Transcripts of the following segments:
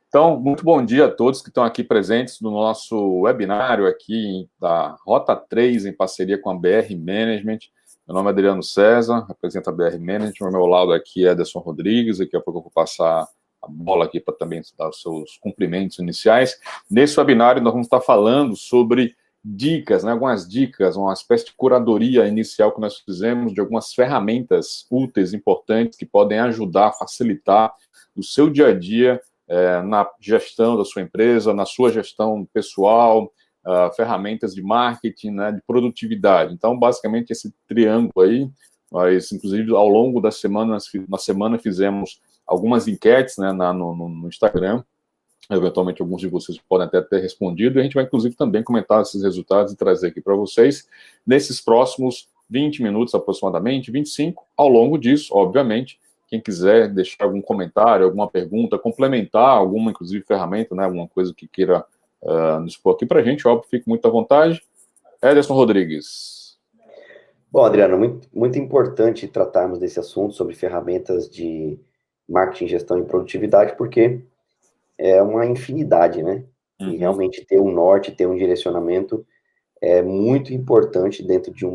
Então, muito bom dia a todos que estão aqui presentes no nosso webinário aqui da Rota 3, em parceria com a BR Management. Meu nome é Adriano César, represento a BR Management. Ao meu lado aqui é Ederson Rodrigues. Daqui a pouco eu vou passar a bola aqui para também dar os seus cumprimentos iniciais. Nesse webinário, nós vamos estar falando sobre dicas, né, algumas dicas, uma espécie de curadoria inicial que nós fizemos de algumas ferramentas úteis, importantes, que podem ajudar, facilitar o seu dia a dia, na gestão da sua empresa, na sua gestão pessoal, ferramentas de marketing, né, de produtividade. Então, basicamente, esse triângulo aí, nós, inclusive, ao longo da semana, na semana fizemos algumas enquetes, né, no Instagram. Eventualmente, alguns de vocês podem até ter respondido, e a gente vai, inclusive, também comentar esses resultados e trazer aqui para vocês nesses próximos 20 minutos, aproximadamente, 25. Ao longo disso, obviamente, quem quiser deixar algum comentário, alguma pergunta, complementar alguma, inclusive, ferramenta, né, alguma coisa que queira nos expor aqui para a gente, óbvio, fique muito à vontade. Ederson Rodrigues. Bom, Adriano, muito importante tratarmos desse assunto sobre ferramentas de marketing, gestão e produtividade, porque é uma infinidade, né? E realmente ter um norte, ter um direcionamento é muito importante dentro de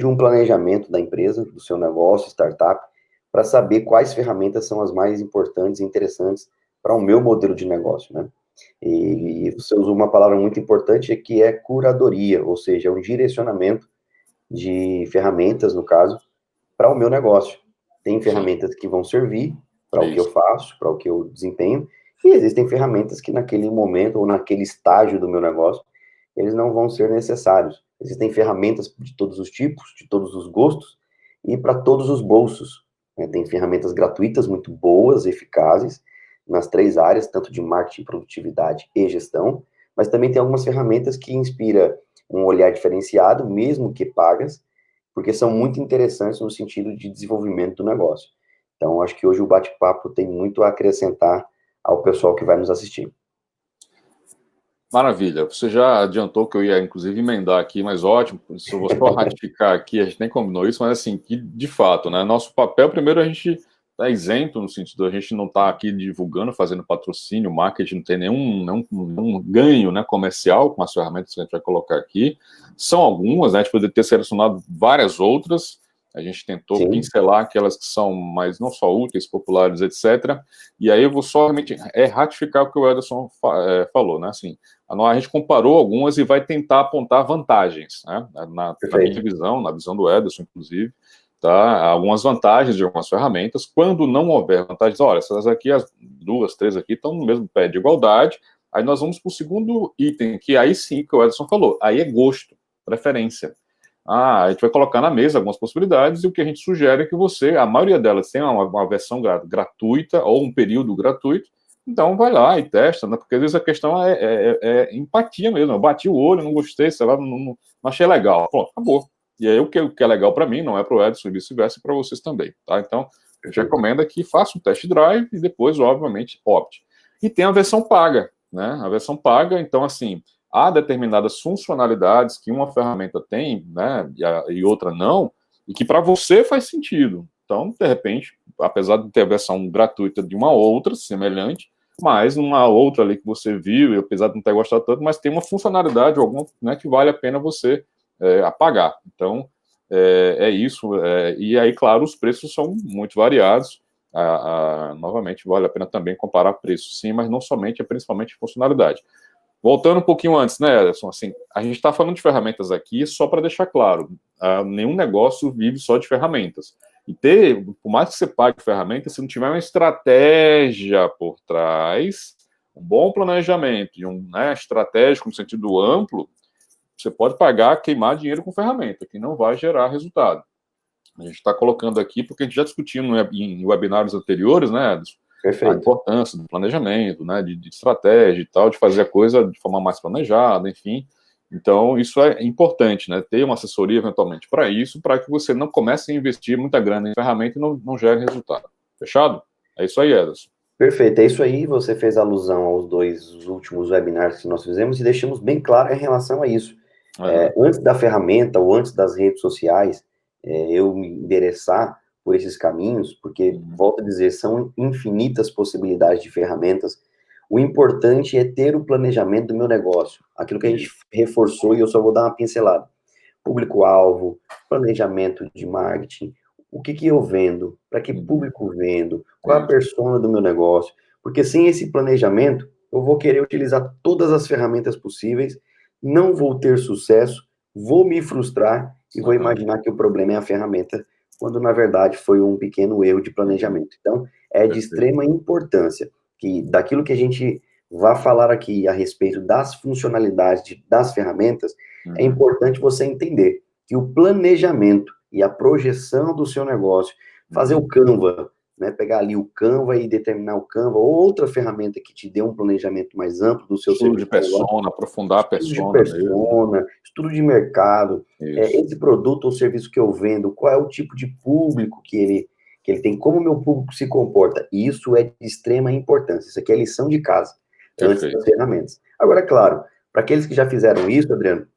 um planejamento da empresa, do seu negócio, startup, para saber quais ferramentas são as mais importantes e interessantes para o meu modelo de negócio, né? E você usou uma palavra muito importante que é curadoria, ou seja, um direcionamento de ferramentas, no caso, para o meu negócio. Tem ferramentas que vão servir para o que eu faço, para o que eu desempenho, e existem ferramentas que naquele momento ou naquele estágio do meu negócio, eles não vão ser necessários. Existem ferramentas de todos os tipos, de todos os gostos, e para todos os bolsos. Tem ferramentas gratuitas muito boas, eficazes, nas 3 áreas, tanto de marketing, produtividade e gestão, mas também tem algumas ferramentas que inspiram um olhar diferenciado, mesmo que pagas, porque são muito interessantes no sentido de desenvolvimento do negócio. Então, acho que hoje o bate-papo tem muito a acrescentar ao pessoal que vai nos assistir. Maravilha, você já adiantou que eu ia, inclusive, emendar aqui, mas ótimo, se eu vou só ratificar aqui, a gente nem combinou isso, mas assim, que de fato, né, nosso papel, primeiro, a gente está isento, no sentido, a gente não está aqui divulgando, fazendo patrocínio, marketing, não tem nenhum ganho, né, comercial com as ferramentas que a gente vai colocar aqui, são algumas, né, a gente poderia ter selecionado várias outras, a gente tentou pincelar aquelas que são mais, não só úteis, populares, etc., e aí eu vou só realmente ratificar o que o Ederson falou, né, assim, a gente comparou algumas e vai tentar apontar vantagens, né? Na minha visão, na visão do Ederson, inclusive, tá? Algumas vantagens de algumas ferramentas. Quando não houver vantagens, olha, essas aqui, as 2, 3 aqui, estão no mesmo pé de igualdade. Aí nós vamos para o segundo item, que aí sim, que o Ederson falou, aí é gosto, preferência. A gente vai colocar na mesa algumas possibilidades e o que a gente sugere é que você, a maioria delas tem uma versão gratuita ou um período gratuito. Então, vai lá e testa, né? Porque às vezes a questão é empatia mesmo. Eu bati o olho, não gostei, sei lá, não achei legal. Pronto, acabou. E aí o que é legal para mim não é para o Edson e vice-versa para vocês também, tá? Então, a gente recomenda que faça um test drive e depois, obviamente, opte. E tem a versão paga, né? A versão paga, então, assim, há determinadas funcionalidades que uma ferramenta tem, né? E outra não, e que para você faz sentido. Então, de repente, apesar de ter a versão gratuita de uma outra, semelhante, mas uma outra ali que você viu, e apesar de não ter gostado tanto, mas tem uma funcionalidade alguma, né, que vale a pena você apagar. Então, é isso. E aí, claro, os preços são muito variados. Novamente, vale a pena também comparar preços, sim, mas não somente, principalmente funcionalidade. Voltando um pouquinho antes, né, Ederson, assim, a gente está falando de ferramentas aqui só para deixar claro, nenhum negócio vive só de ferramentas. E por mais que você pague ferramentas, se não tiver uma estratégia por trás, um bom planejamento e estratégico no sentido amplo, você pode pagar, queimar dinheiro com ferramenta, que não vai gerar resultado. A gente está colocando aqui, porque a gente já discutiu em webinários anteriores, né, Ederson, a importância do planejamento, né, de estratégia e tal, de fazer a coisa de forma mais planejada, enfim. Então, isso é importante, né, ter uma assessoria, eventualmente, para isso, para que você não comece a investir muita grana em ferramenta e não gere resultado. Fechado? É isso aí, Ederson. Perfeito, é isso aí, você fez alusão aos 2 últimos webinars que nós fizemos e deixamos bem claro em relação a isso. Antes da ferramenta ou antes das redes sociais, eu me endereçar por esses caminhos, porque, volto a dizer, são infinitas possibilidades de ferramentas. O importante é ter o planejamento do meu negócio. Aquilo que a gente reforçou, e eu só vou dar uma pincelada. Público-alvo, planejamento de marketing, o que eu vendo, para que público vendo, qual a persona do meu negócio, porque sem esse planejamento, eu vou querer utilizar todas as ferramentas possíveis, não vou ter sucesso, vou me frustrar e vou imaginar que o problema é a ferramenta, quando na verdade foi um pequeno erro de planejamento. Então, é de extrema importância que daquilo que a gente vai falar aqui a respeito das funcionalidades das ferramentas, é importante você entender que o planejamento e a projeção do seu negócio, fazer o Canva, né, pegar ali o Canva e determinar o Canva, ou outra ferramenta que te dê um planejamento mais amplo do seu Estudo serviço. de persona, aprofundar a persona mesmo. Estudo de mercado, esse produto ou serviço que eu vendo, qual é o tipo de público que ele tem, como o meu público se comporta. Isso é de extrema importância. Isso aqui é lição de casa, antes das ferramentas. Agora, claro, para aqueles que já fizeram isso, Adriano,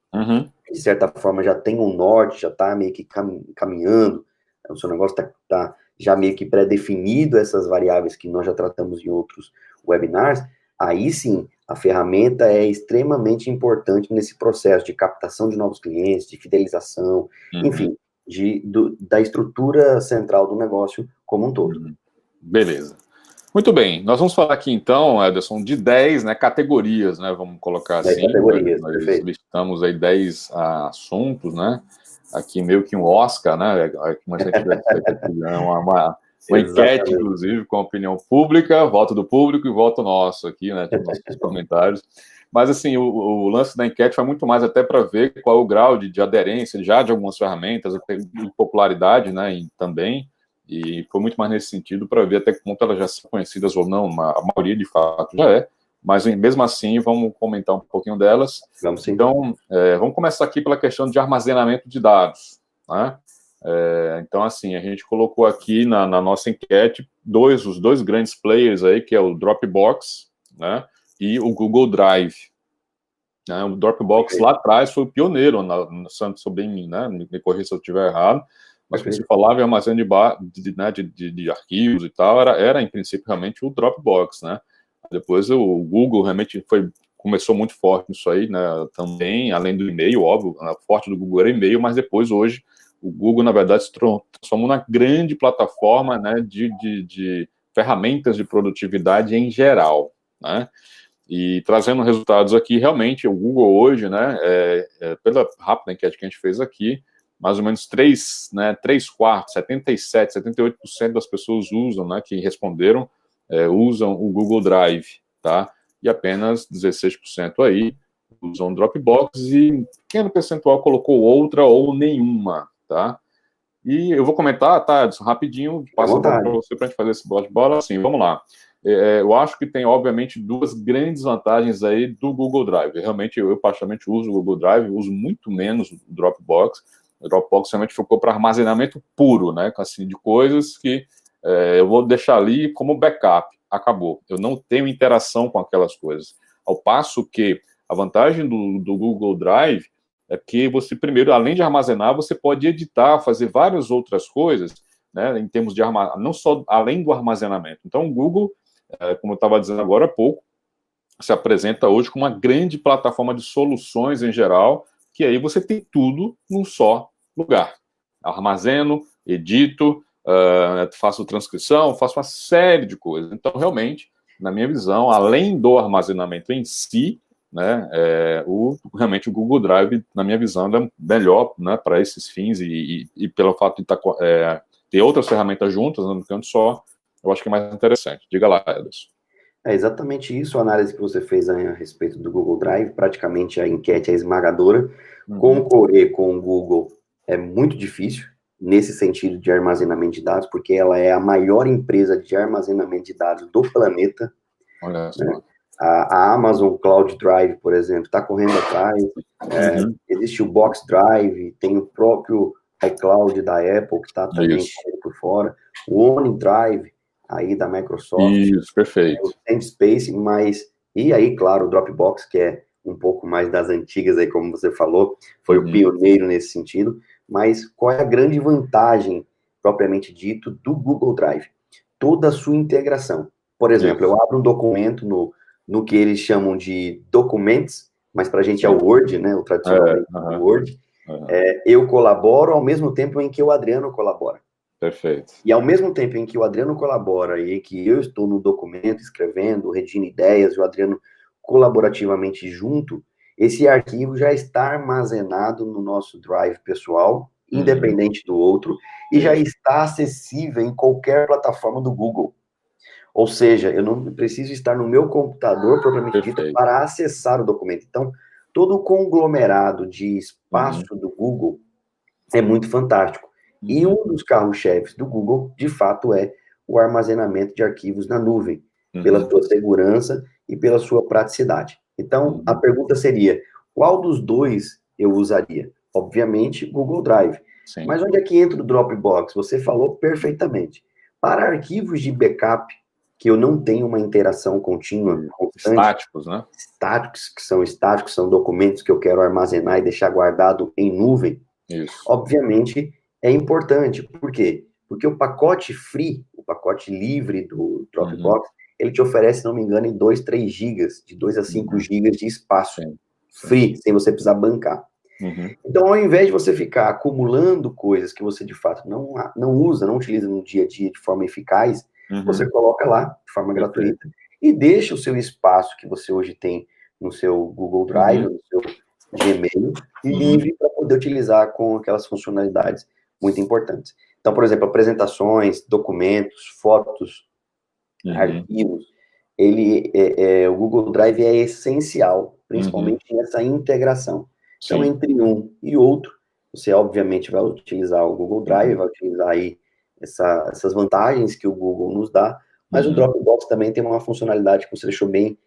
de certa forma já tem um norte, já está meio que caminhando, o seu negócio está já meio que pré-definido, essas variáveis que nós já tratamos em outros webinars, aí sim, a ferramenta é extremamente importante nesse processo de captação de novos clientes, de fidelização, enfim, da estrutura central do negócio como um todo. Beleza. Muito bem, nós vamos falar aqui então, Ederson, de 10, né, categorias, né, vamos colocar assim, categorias, nós listamos aí 10 assuntos, né, aqui meio que um Oscar, né, como se a gente tivesse feito aqui, uma enquete, inclusive, com a opinião pública, voto do público e voto nosso aqui, né, nos nossos comentários. Mas, assim, o lance da enquete foi muito mais até para ver qual é o grau de aderência já de algumas ferramentas, de popularidade, né, também. E foi muito mais nesse sentido para ver até que ponto elas já são conhecidas ou não, a maioria de fato já é, mas mesmo assim vamos comentar um pouquinho delas. Então, vamos começar aqui pela questão de armazenamento de dados, né? Então, assim, a gente colocou aqui na nossa enquete os dois grandes players aí, que é o Dropbox, né, e o Google Drive. Né? O Dropbox lá atrás foi o pioneiro, sobre mim, né? Me corrija se eu estiver errado. Mas quando se falava em armazenamento de arquivos e tal, era em princípio realmente o Dropbox, né? Depois o Google realmente começou muito forte nisso aí, né? Também, além do e-mail, óbvio, a forte do Google era e-mail, mas depois hoje o Google, na verdade, se transformou na grande plataforma, né, de ferramentas de produtividade em geral, né? E trazendo resultados aqui, realmente, o Google hoje, né, pela rápida enquete que a gente fez aqui, mais ou menos 3 quartos, 77%, 78% das pessoas usam, né, que responderam, usam o Google Drive, tá? E apenas 16% aí usam o Dropbox e um pequeno percentual colocou outra ou nenhuma, tá? E eu vou comentar, tá, rapidinho, passo para você para a gente fazer esse bate-bola. Assim, vamos lá. Eu acho que tem, obviamente, duas grandes vantagens aí do Google Drive. Realmente, eu particularmente uso o Google Drive, uso muito menos o Dropbox. O Dropbox realmente ficou para armazenamento puro, né, assim, de coisas que eu vou deixar ali como backup, acabou. Eu não tenho interação com aquelas coisas. Ao passo que a vantagem do Google Drive é que você, primeiro, além de armazenar, você pode editar, fazer várias outras coisas, né, em termos de não só além do armazenamento. Então, o Google, como eu estava dizendo agora há pouco, se apresenta hoje como uma grande plataforma de soluções em geral, que aí você tem tudo num só lugar. Armazeno, edito, faço transcrição, faço uma série de coisas. Então, realmente, na minha visão, além do armazenamento em si, né, realmente o Google Drive, na minha visão, é melhor, né, para esses fins e pelo fato de ter outras ferramentas juntas, no canto só, eu acho que é mais interessante. Diga lá, Ederson. É exatamente isso, a análise que você fez a respeito do Google Drive, praticamente a enquete é esmagadora. Concorrer com o Google é muito difícil, nesse sentido de armazenamento de dados, porque ela é a maior empresa de armazenamento de dados do planeta. Olha só. Né? A Amazon Cloud Drive, por exemplo, está correndo atrás. Existe o Box Drive, tem o próprio iCloud da Apple, que está também por fora. O OneDrive, aí da Microsoft. Isso, perfeito. O SandSpace, e aí, claro, o Dropbox, que é um pouco mais das antigas, aí, como você falou, foi o pioneiro nesse sentido. Mas qual é a grande vantagem, propriamente dito, do Google Drive? Toda a sua integração. Por exemplo, eu abro um documento no que eles chamam de documentos, mas para a gente é o Word, né? O tradicionalmente Word. Eu colaboro ao mesmo tempo em que o Adriano colabora. Perfeito. E ao mesmo tempo em que o Adriano colabora e que eu estou no documento escrevendo, redigindo ideias, e o Adriano colaborativamente junto, esse arquivo já está armazenado no nosso Drive pessoal, independente do outro, e já está acessível em qualquer plataforma do Google. Ou seja, eu não preciso estar no meu computador, propriamente dito, para acessar o documento. Então, todo o conglomerado de espaço do Google é muito fantástico. E um dos carros-chefes do Google, de fato, é o armazenamento de arquivos na nuvem, pela sua segurança e pela sua praticidade. Então, a pergunta seria, qual dos dois eu usaria? Obviamente, Google Drive. Sim. Mas onde é que entra o Dropbox? Você falou perfeitamente. Para arquivos de backup, que eu não tenho uma interação contínua, constante. Estáticos, né? Estáticos, são documentos que eu quero armazenar e deixar guardado em nuvem. Isso. Obviamente, é importante. Por quê? Porque o pacote free, o pacote livre do Dropbox, ele te oferece, se não me engano, em 2, 3 gigas, de 2 a 5 gigas de espaço. Sim. Free, sem você precisar bancar. Então, ao invés de você ficar acumulando coisas que você, de fato, não usa, não utiliza no dia a dia de forma eficaz, você coloca lá, de forma gratuita, e deixa o seu espaço que você hoje tem no seu Google Drive, no seu Gmail, livre para poder utilizar com aquelas funcionalidades muito importantes. Então, por exemplo, apresentações, documentos, fotos, arquivos, o Google Drive é essencial, principalmente nessa integração. Então, entre um e outro, você obviamente vai utilizar o Google Drive, vai utilizar aí essas vantagens que o Google nos dá, mas o Dropbox também tem uma funcionalidade que você deixou bem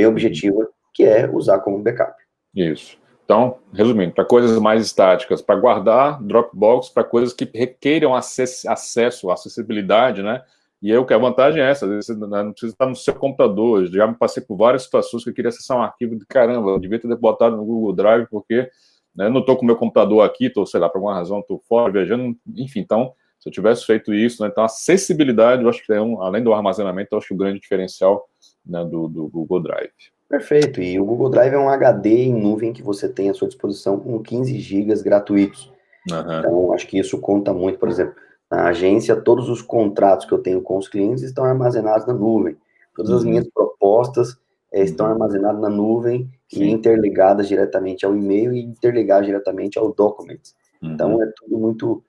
objetiva, que é usar como backup. Isso. Então, resumindo, para coisas mais estáticas, para guardar Dropbox, para coisas que requeiram acesso, acessibilidade, né? E aí, a vantagem é essa, às vezes você não precisa estar no seu computador. Eu já me passei por várias situações que eu queria acessar um arquivo de caramba, eu devia ter botado no Google Drive, porque né, não estou com o meu computador aqui, estou, sei lá, por alguma razão, estou fora, viajando, enfim, então, se eu tivesse feito isso, né, então, a acessibilidade, eu acho que além do armazenamento, eu acho que o grande diferencial, né, do Google Drive. Perfeito, e o Google Drive é um HD em nuvem que você tem à sua disposição com 15 gigas gratuitos. Então, acho que isso conta muito. Por exemplo, na agência, todos os contratos que eu tenho com os clientes estão armazenados na nuvem. Todas as minhas propostas estão armazenadas na nuvem e interligadas diretamente ao e-mail e interligadas diretamente ao Documents. Então, é tudo muito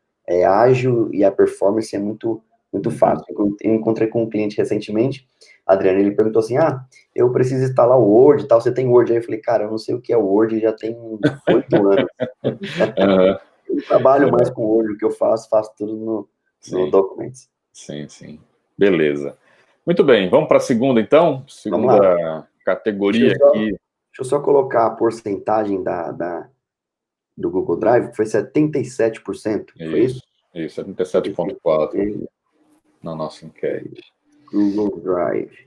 ágil e a performance é muito fácil. Eu encontrei com um cliente recentemente, Adriano, ele perguntou assim, eu preciso instalar o Word e tal, você tem Word? Aí eu falei, cara, eu não sei o que é o Word, já tem 8 anos. Eu trabalho mais com o Word, o que eu faço tudo no Documents. Sim. Beleza. Muito bem, vamos para a segunda, então? Segunda categoria aqui. Deixa eu só colocar a porcentagem do Google Drive, que foi 77%, foi isso? Isso, 77,4% na nossa enquete. Google Drive.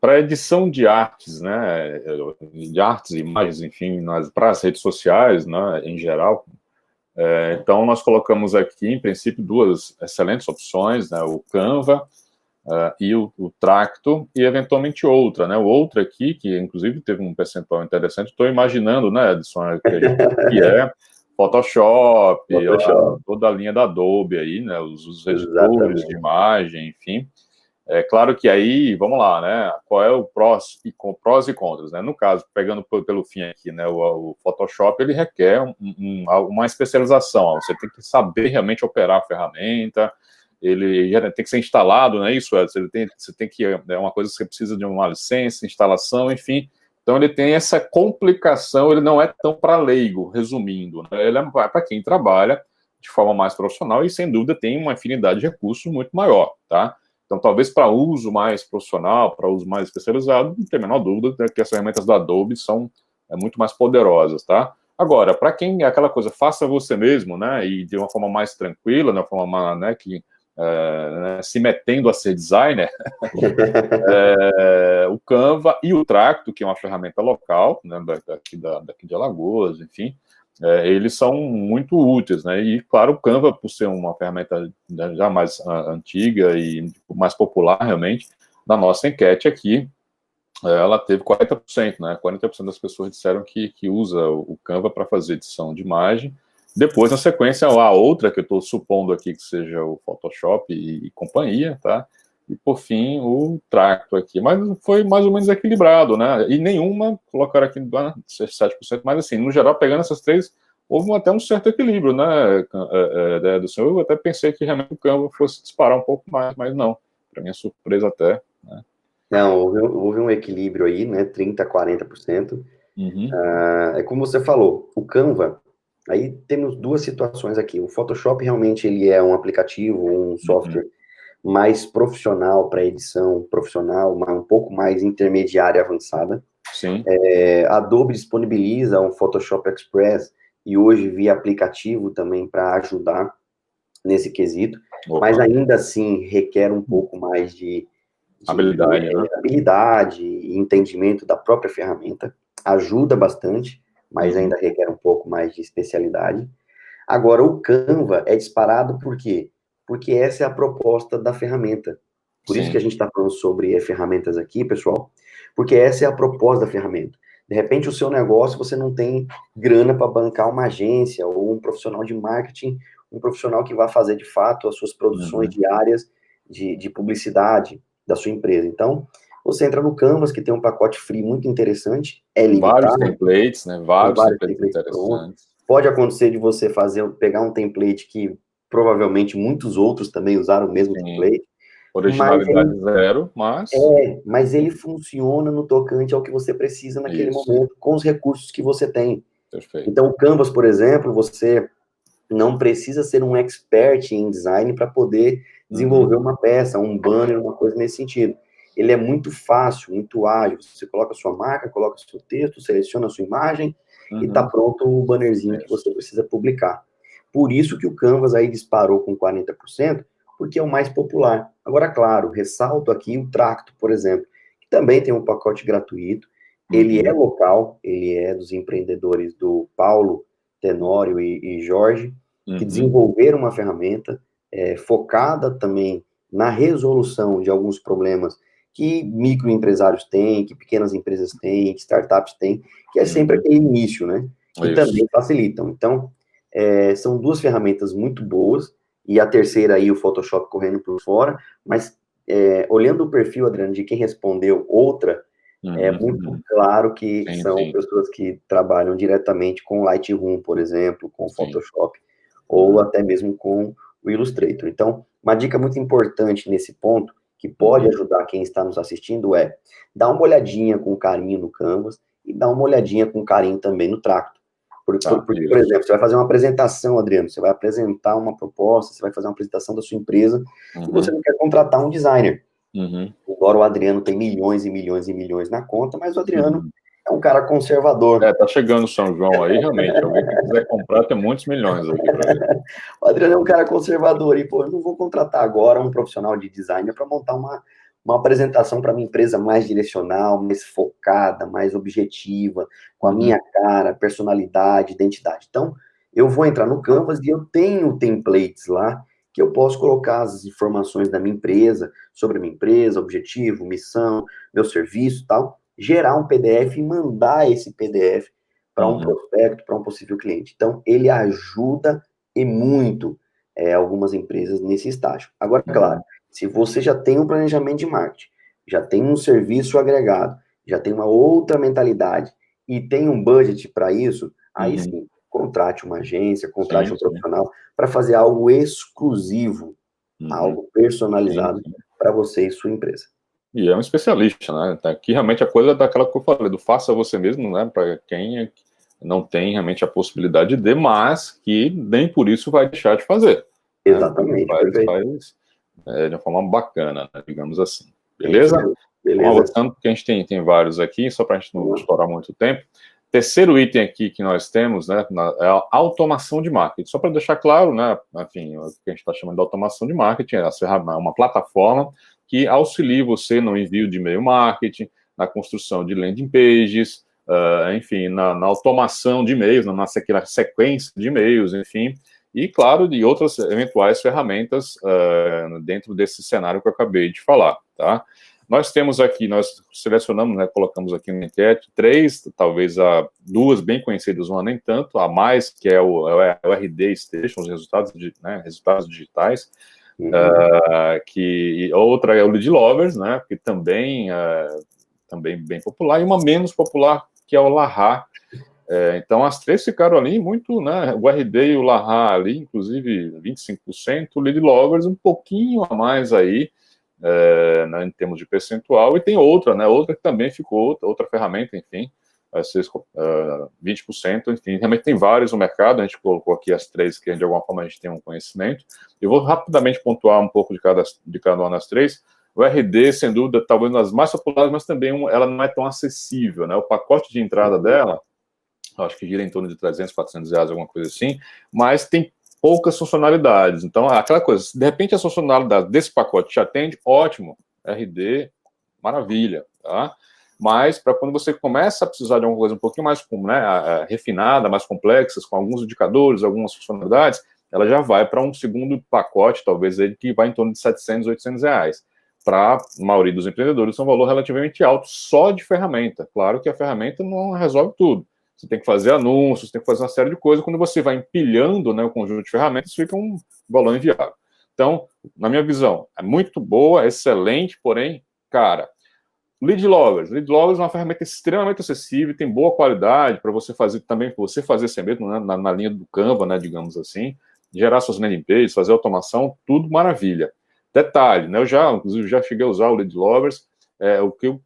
Para edição de artes, né, de artes e imagens, enfim, para as redes sociais, né, em geral, então nós colocamos aqui, em princípio, duas excelentes opções, né, o Canva e o Tracto, e eventualmente outra, né, o outro aqui, que inclusive teve um percentual interessante, estou imaginando, né, Edson, que é Photoshop, toda a linha da Adobe aí, né, os editores de imagem, enfim. É claro que aí, vamos lá, né, qual é o prós e contras, né, no caso, pegando pelo fim aqui, né, o Photoshop, ele requer uma especialização, você tem que saber realmente operar a ferramenta, ele tem que ser instalado, né, isso é, você tem que, é uma coisa que você precisa de uma licença, instalação, enfim, então ele tem essa complicação, ele não é tão para leigo, resumindo, né, ele é para quem trabalha de forma mais profissional e, sem dúvida, tem uma afinidade de recursos muito maior, tá? Então, talvez para uso mais profissional, para uso mais especializado, não tem a menor dúvida que as ferramentas da Adobe são muito mais poderosas, tá? Agora, para quem é aquela coisa, faça você mesmo, né, e de uma forma mais tranquila, de uma forma, né, que se metendo a ser designer, o Canva e o Tracto, que é uma ferramenta local, né, daqui de Alagoas, enfim, eles são muito úteis, né, e claro, o Canva, por ser uma ferramenta já mais antiga e mais popular, realmente, na nossa enquete aqui, Ela teve 40%, né? 40% das pessoas disseram que usa o Canva para fazer edição de imagem. Depois, na sequência, a outra, que eu estou supondo aqui que seja o Photoshop e companhia, tá? E, por fim, o Tracto aqui. Mas foi mais ou menos equilibrado, né? E nenhuma colocaram aqui 7%, mas, assim, no geral, pegando essas três, houve até um certo equilíbrio, né, do senhor. Eu até pensei que realmente o Canva fosse disparar um pouco mais, mas não. Para minha surpresa até, né? Não, houve um equilíbrio aí, né? 30%, 40%. Uhum. É como você falou, o Canva, aí temos duas situações aqui. O Photoshop realmente ele é um aplicativo, um software mais profissional para edição profissional, um pouco mais intermediária e avançada. Sim. A Adobe disponibiliza um Photoshop Express e hoje via aplicativo também para ajudar nesse quesito, mas ainda assim requer um pouco mais de habilidade, né? habilidade e entendimento da própria ferramenta. Ajuda bastante, mas ainda requer um pouco mais de especialidade. Agora, o Canva é disparado por quê? Porque essa é a proposta da ferramenta. Por isso que a gente está falando sobre ferramentas aqui, pessoal, porque essa é a proposta da ferramenta. De repente, o seu negócio, você não tem grana para bancar uma agência ou um profissional de marketing, um profissional que vai fazer, de fato, as suas produções diárias de publicidade da sua empresa. Então, você entra no Canvas, que tem um pacote free muito interessante, é limitado. Vários templates, né? Vários templates interessantes. Pode acontecer de você pegar um template que provavelmente muitos outros também usaram o mesmo template. Originalidade zero, mas... mas ele funciona no tocante ao que você precisa naquele momento, com os recursos que você tem. Perfeito. Então, o Canvas, por exemplo, você não precisa ser um expert em design para poder desenvolver uma peça, um banner, uma coisa nesse sentido. Ele é muito fácil, muito ágil. Você coloca a sua marca, coloca o seu texto, seleciona a sua imagem e está pronto o bannerzinho que você precisa publicar. Por isso que o Canvas aí disparou com 40%, porque é o mais popular. Agora, claro, ressalto aqui o Tracto, por exemplo, que também tem um pacote gratuito. Ele é local, ele é dos empreendedores do Paulo, Tenório e Jorge, que desenvolveram uma ferramenta focada também na resolução de alguns problemas que microempresários têm, que pequenas empresas têm, que startups têm, que é sempre aquele início, né? E também facilitam. Então, são duas ferramentas muito boas, e a terceira aí, o Photoshop correndo por fora, mas olhando o perfil, Adriano, de quem respondeu outra, é muito claro que são pessoas que trabalham diretamente com Lightroom, por exemplo, com Photoshop, ou até mesmo com o Illustrator. Então, uma dica muito importante nesse ponto, que pode ajudar quem está nos assistindo, é dar uma olhadinha com carinho no Canvas e dar uma olhadinha com carinho também no Tracto. Porque, por exemplo, você vai fazer uma apresentação, Adriano, você vai apresentar uma proposta, você vai fazer uma apresentação da sua empresa, e você não quer contratar um designer. Embora o Adriano tem milhões e milhões e milhões na conta, mas o Adriano é um cara conservador. Tá chegando o São João aí, realmente. Alguém que quiser comprar tem muitos milhões aqui para ele. O Adriano é um cara conservador e, pô, eu não vou contratar agora um profissional de designer para montar uma apresentação para minha empresa mais direcional, mais focada, mais objetiva, com a minha cara, personalidade, identidade. Então, eu vou entrar no Canvas e eu tenho templates lá que eu posso colocar as informações da minha empresa, sobre a minha empresa, objetivo, missão, meu serviço e tal, gerar um PDF e mandar esse PDF para um prospecto, para um possível cliente. Então, ele ajuda e muito algumas empresas nesse estágio. Agora, claro, se você já tem um planejamento de marketing, já tem um serviço agregado, já tem uma outra mentalidade e tem um budget para isso, aí sim, contrate uma agência, contrate um profissional para fazer algo exclusivo, algo personalizado para você e sua empresa. E é um especialista, né? Aqui realmente a coisa é daquela que eu falei, do faça você mesmo, né? Para quem não tem realmente a possibilidade de, mas que nem por isso vai deixar de fazer. Exatamente, né? Faz de uma forma bacana, né? Digamos assim. Beleza? Vamos avançando, porque a gente tem vários aqui, só para a gente não estourar muito tempo. Terceiro item aqui que nós temos, né, é a automação de marketing. Só para deixar claro, né, enfim, o que a gente está chamando de automação de marketing é uma plataforma que auxilia você no envio de e-mail marketing, na construção de landing pages, enfim, na automação de e-mails, na sequência de e-mails, enfim, e, claro, de outras eventuais ferramentas dentro desse cenário que eu acabei de falar, tá? Nós temos aqui, nós selecionamos, né, colocamos aqui na enquete, 3, talvez 2 bem conhecidas, uma nem tanto, a mais, que é o RD Station, os resultados, resultados digitais, que outra é o Lead Lovers, né, que também bem popular, e uma menos popular, que é o Laha. Então, as 3 ficaram ali muito, né, o RD e o Laha ali, inclusive 25%, o Lead Lovers um pouquinho a mais aí, né, em termos de percentual, e tem outra, né, outra que também ficou, outra ferramenta, enfim, 20%, enfim, realmente tem vários no mercado, a gente colocou aqui as 3 que de alguma forma a gente tem um conhecimento. Eu vou rapidamente pontuar um pouco de cada uma das 3. O RD, sem dúvida, talvez uma das mais populares, mas também ela não é tão acessível, né, o pacote de entrada dela, acho que gira em torno de 300, 400 reais, alguma coisa assim, mas tem poucas funcionalidades. Então, aquela coisa, se de repente a funcionalidade desse pacote te atende, ótimo, RD, maravilha, tá? Mas para quando você começa a precisar de alguma coisa um pouquinho mais, né, refinada, mais complexa, com alguns indicadores, algumas funcionalidades, ela já vai para um segundo pacote, talvez, ele, que vai em torno de 700, 800 reais. Para a maioria dos empreendedores, é um valor relativamente alto só de ferramenta. Claro que a ferramenta não resolve tudo. Você tem que fazer anúncios, tem que fazer uma série de coisas. Quando você vai empilhando, né, o conjunto de ferramentas, fica um valor inviável. Então, na minha visão, é muito boa, excelente, porém, cara, Lead Lovers é uma ferramenta extremamente acessível, tem boa qualidade para você fazer também, para você fazer assim mesmo, né, na linha do Canva, né, digamos assim, gerar suas landing pages, fazer automação, tudo maravilha. Detalhe, né, inclusive, já cheguei a usar o Lead Lovers, o que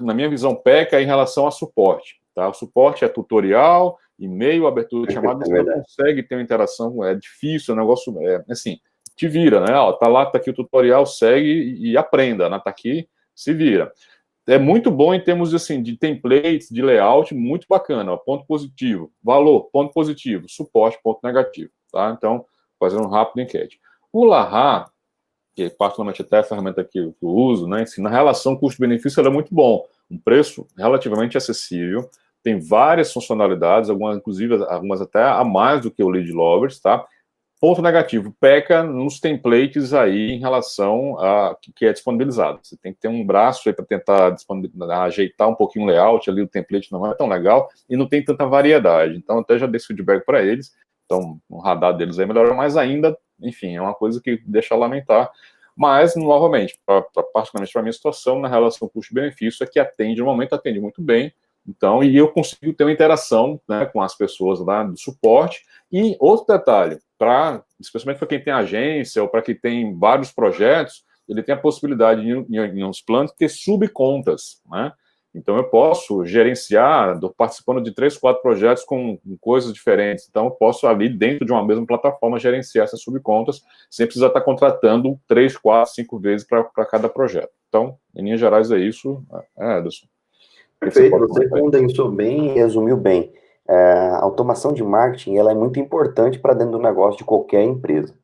na minha visão peca é em relação a suporte. Tá? O suporte é tutorial, e-mail, abertura de chamada, você não consegue ter uma interação, é difícil, o negócio assim, te vira, né? Ó, tá lá, tá aqui o tutorial, segue e aprenda, né? Tá aqui, se vira. É muito bom em termos assim, de templates, de layout, muito bacana, ó, ponto positivo, valor, ponto positivo, suporte, ponto negativo, tá? Então, fazendo um rápido enquete. O Laha, que particularmente até a ferramenta que eu uso, né, assim, na relação custo-benefício ela é muito bom, um preço relativamente acessível, tem várias funcionalidades, algumas inclusive algumas até a mais do que o Lead Lovers, tá? Ponto negativo, peca nos templates aí em relação a que é disponibilizado. Você tem que ter um braço aí para tentar ajeitar um pouquinho o layout ali, o template não é tão legal e não tem tanta variedade. Então, até já dei feedback para eles. Então, o radar deles aí melhorou, mas ainda, enfim, é uma coisa que deixa a lamentar. Mas, novamente, particularmente para a minha situação, na relação custo-benefício, é que atende, no momento atende muito bem. Então, e eu consigo ter uma interação, né, com as pessoas lá do suporte. E outro detalhe, especialmente para quem tem agência ou para quem tem vários projetos, ele tem a possibilidade, em uns planos, de ter subcontas, né? Então, eu posso gerenciar, participando de 3, 4 projetos com coisas diferentes. Então, eu posso, ali, dentro de uma mesma plataforma, gerenciar essas subcontas, sem precisar estar contratando 3, 4, 5 vezes para cada projeto. Então, em linhas gerais, é isso, Ederson. Perfeito, você condensou bem e resumiu bem. A automação de marketing, ela é muito importante para dentro do negócio de qualquer empresa,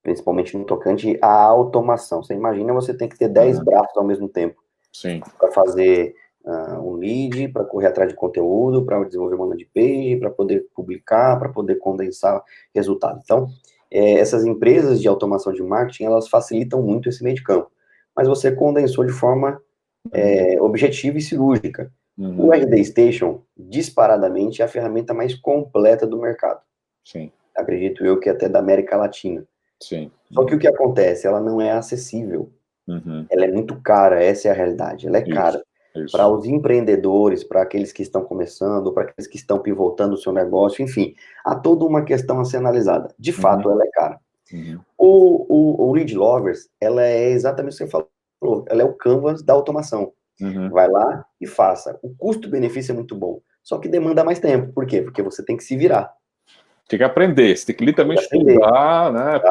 principalmente no tocante à automação. Você imagina você tem que ter 10 braços ao mesmo tempo. Sim. Para fazer um lead, para correr atrás de conteúdo, para desenvolver uma landing page, para poder publicar, para poder condensar resultado. Então, essas empresas de automação de marketing, elas facilitam muito esse meio de campo. Mas você condensou de forma objetiva e cirúrgica. O RD Station, disparadamente, é a ferramenta mais completa do mercado. Sim. Acredito eu que até da América Latina. Sim. Só que o que acontece? Ela não é acessível. Ela é muito cara, essa é a realidade. Ela é cara. Para os empreendedores, para aqueles que estão começando, para aqueles que estão pivotando o seu negócio, enfim, há toda uma questão a ser analisada. De fato, ela é cara. O Lead Lovers, ela é exatamente o que você falou. Ela é o canvas da automação. Vai lá e faça. O custo-benefício é muito bom, só que demanda mais tempo. Por quê? Porque você tem que se virar. Tem que aprender, você tem que literalmente estudar, né?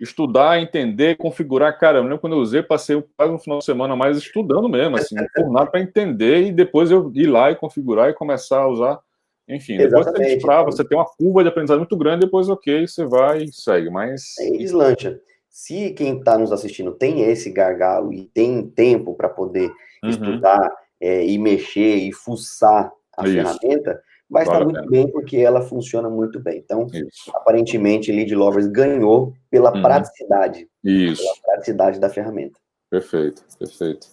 Estudar, entender, configurar. Cara, eu lembro quando eu usei, passei quase um final de semana mais estudando mesmo, assim, por nada para entender e depois eu ir lá e configurar e começar a usar. Enfim, depois você destrava, você tem uma curva de aprendizado muito grande, depois, ok, você vai e segue, mas... Aí deslancha. Se quem está nos assistindo tem esse gargalo e tem tempo para poder estudar e mexer e fuçar a ferramenta, vai estar muito bem, porque ela funciona muito bem. Então, aparentemente, Lead Lovers ganhou pela praticidade. Pela praticidade da ferramenta. Perfeito, perfeito.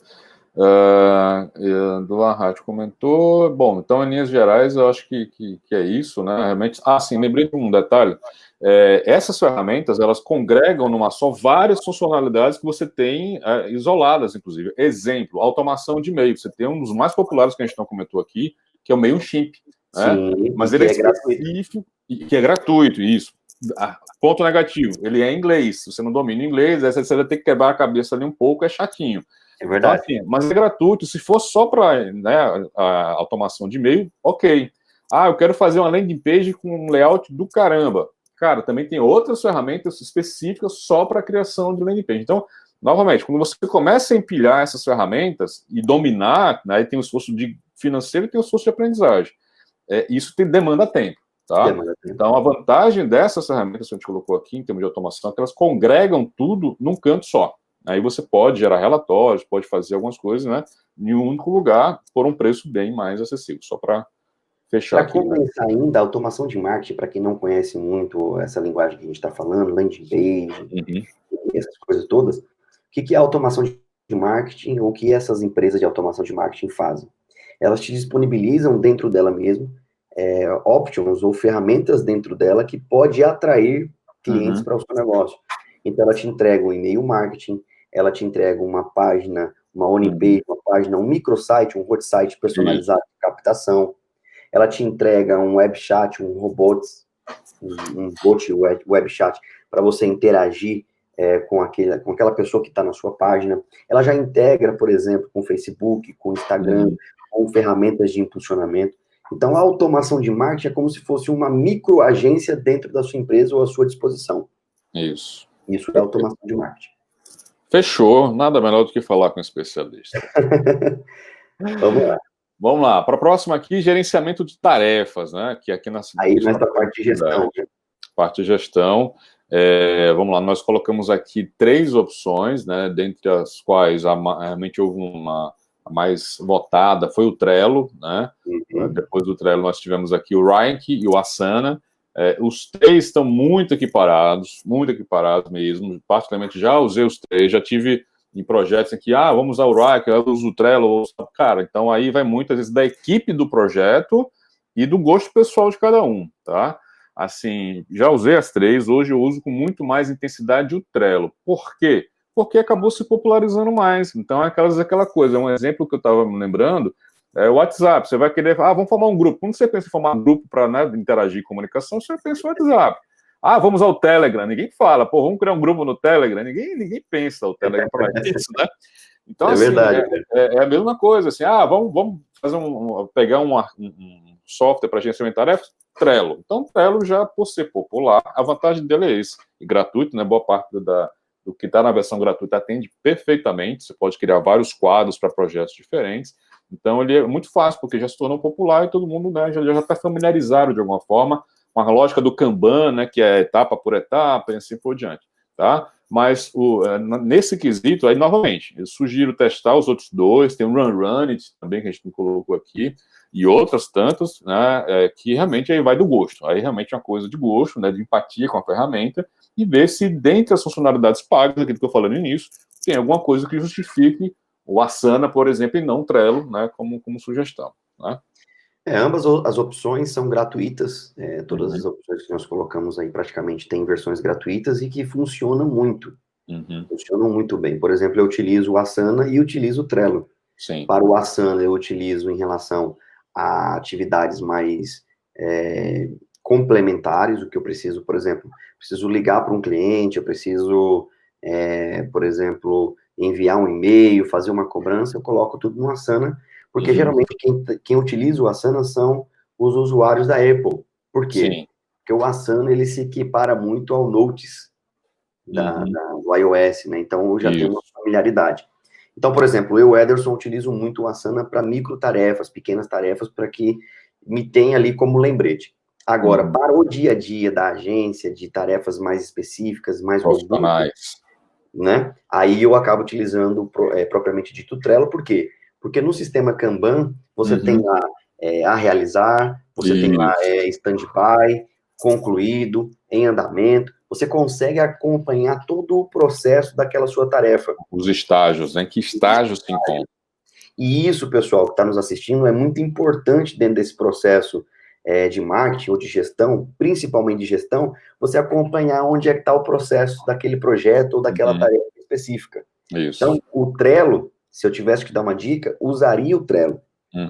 Do Larrat comentou. Bom, então, em linhas gerais, eu acho que é isso, né? Realmente. Sim, lembrei de um detalhe. Essas ferramentas, elas congregam numa só várias funcionalidades que você tem isoladas, inclusive. Exemplo, automação de e-mail. Você tem um dos mais populares que a gente não comentou aqui, que é o MailChimp, né? Sim, Mas e ele que é é gratuito. específico, e que é gratuito, isso. Ponto negativo, ele é em inglês. Se você não domina inglês, aí você vai ter que quebrar a cabeça ali um pouco, é chatinho. É Então, verdade. assim, mas é gratuito. Se for só para, né, a automação de e-mail, ok. Eu quero fazer uma landing page com um layout do caramba. Cara, também tem outras ferramentas específicas só para a criação de landing page. Então, novamente, quando você começa a empilhar essas ferramentas e dominar, né, tem o esforço financeiro e tem o esforço de aprendizagem. Isso demanda tempo, tá? Demanda tempo. Então, a vantagem dessas ferramentas que a gente colocou aqui, em termos de automação, é que elas congregam tudo num canto só. Aí você pode gerar relatórios, pode fazer algumas coisas, né, em um único lugar, por um preço bem mais acessível, só para fechar Para aqui. Né? compensar ainda, a automação de marketing, para quem não conhece muito essa linguagem que a gente está falando, landing page, essas coisas todas, o que é a automação de marketing, ou o que essas empresas de automação de marketing fazem? Elas te disponibilizam dentro dela mesmo options ou ferramentas dentro dela que pode atrair clientes para o seu negócio. Então, ela te entrega um e-mail marketing, ela te entrega uma página, uma landing page, uma página, um microsite, um hot site personalizado de captação. Ela te entrega um web chat, um bot web chat para você interagir com aquela pessoa que está na sua página. Ela já integra, por exemplo, com o Facebook, com o Instagram, com ferramentas de impulsionamento. Então, a automação de marketing é como se fosse uma microagência dentro da sua empresa ou à sua disposição. Isso. Isso é automação de marketing. Fechou. Nada melhor do que falar com um especialista. Vamos lá. Vamos lá. Para a próxima aqui, gerenciamento de tarefas, né? Que aqui na Aí, nessa parte de gestão. Né? Parte de gestão. Vamos lá, nós colocamos aqui 3 opções, né? Dentre as quais realmente houve uma a mais votada foi o Trello, né? Depois do Trello nós tivemos aqui o Rank e o Asana. Os 3 estão muito equiparados mesmo. Particularmente já usei os 3, já tive em projetos em que, vamos usar o Rank, eu uso o Trello, cara, então aí vai muitas vezes da equipe do projeto e do gosto pessoal de cada um, tá? Assim, já usei as 3, hoje eu uso com muito mais intensidade o Trello. Por quê? Porque acabou se popularizando mais. Então, é aquela coisa. Um exemplo que eu estava me lembrando é o WhatsApp. Você vai querer, vamos formar um grupo. Quando você pensa em formar um grupo para, né, interagir comunicação, você pensa no WhatsApp. Vamos ao Telegram. Ninguém fala, vamos criar um grupo no Telegram. Ninguém pensa o Telegram para isso, né? Então, assim, verdade, é a mesma coisa. Assim, vamos fazer pegar um software para gerenciamento de tarefas? Trello. Então, Trello já, por ser popular, a vantagem dele é esse. E gratuito, né? Boa parte do que está na versão gratuita atende perfeitamente. Você pode criar vários quadros para projetos diferentes. Então, ele é muito fácil, porque já se tornou popular e todo mundo, né, já está familiarizado de alguma forma com a lógica do Kanban, né, que é etapa por etapa e assim por diante. Tá? Mas nesse quesito, aí, novamente, eu sugiro testar os outros 2. Tem o Run It também, que a gente não colocou aqui, e outras tantas, né, que realmente aí vai do gosto. Aí realmente é uma coisa de gosto, né, de empatia com a ferramenta, e ver se, dentre as funcionalidades pagas, aquilo que eu falei no início, tem alguma coisa que justifique o Asana, por exemplo, e não o Trello, né, como sugestão. Né? Ambas as opções são gratuitas. Todas as opções que nós colocamos aí praticamente têm versões gratuitas e que funcionam muito. Funcionam muito bem. Por exemplo, eu utilizo o Asana e utilizo o Trello. Sim. Para o Asana, eu utilizo em relação a atividades mais complementares, o que eu preciso, por exemplo, preciso ligar para um cliente, eu preciso, por exemplo, enviar um e-mail, fazer uma cobrança, eu coloco tudo no Asana, porque geralmente quem utiliza o Asana são os usuários da Apple. Por quê? Sim. Porque o Asana, ele se equipara muito ao Notes do iOS, né? Então, eu já tenho uma familiaridade. Então, por exemplo, eu, Ederson, utilizo muito o Asana para micro tarefas, pequenas tarefas, para que me tenha ali como lembrete. Agora, para o dia a dia da agência, de tarefas mais específicas, mais robustas, né? Aí eu acabo utilizando propriamente dito o Trello, por quê? Porque no sistema Kanban, você tem lá a realizar, você tem lá stand-by, concluído, em andamento, você consegue acompanhar todo o processo daquela sua tarefa. Os estágios, né? Que estágios se encontram. E isso, pessoal, que está nos assistindo, é muito importante dentro desse processo de marketing ou de gestão, principalmente de gestão, você acompanhar onde é que está o processo daquele projeto ou daquela tarefa específica. Isso. Então, o Trello, se eu tivesse que dar uma dica, usaria o Trello.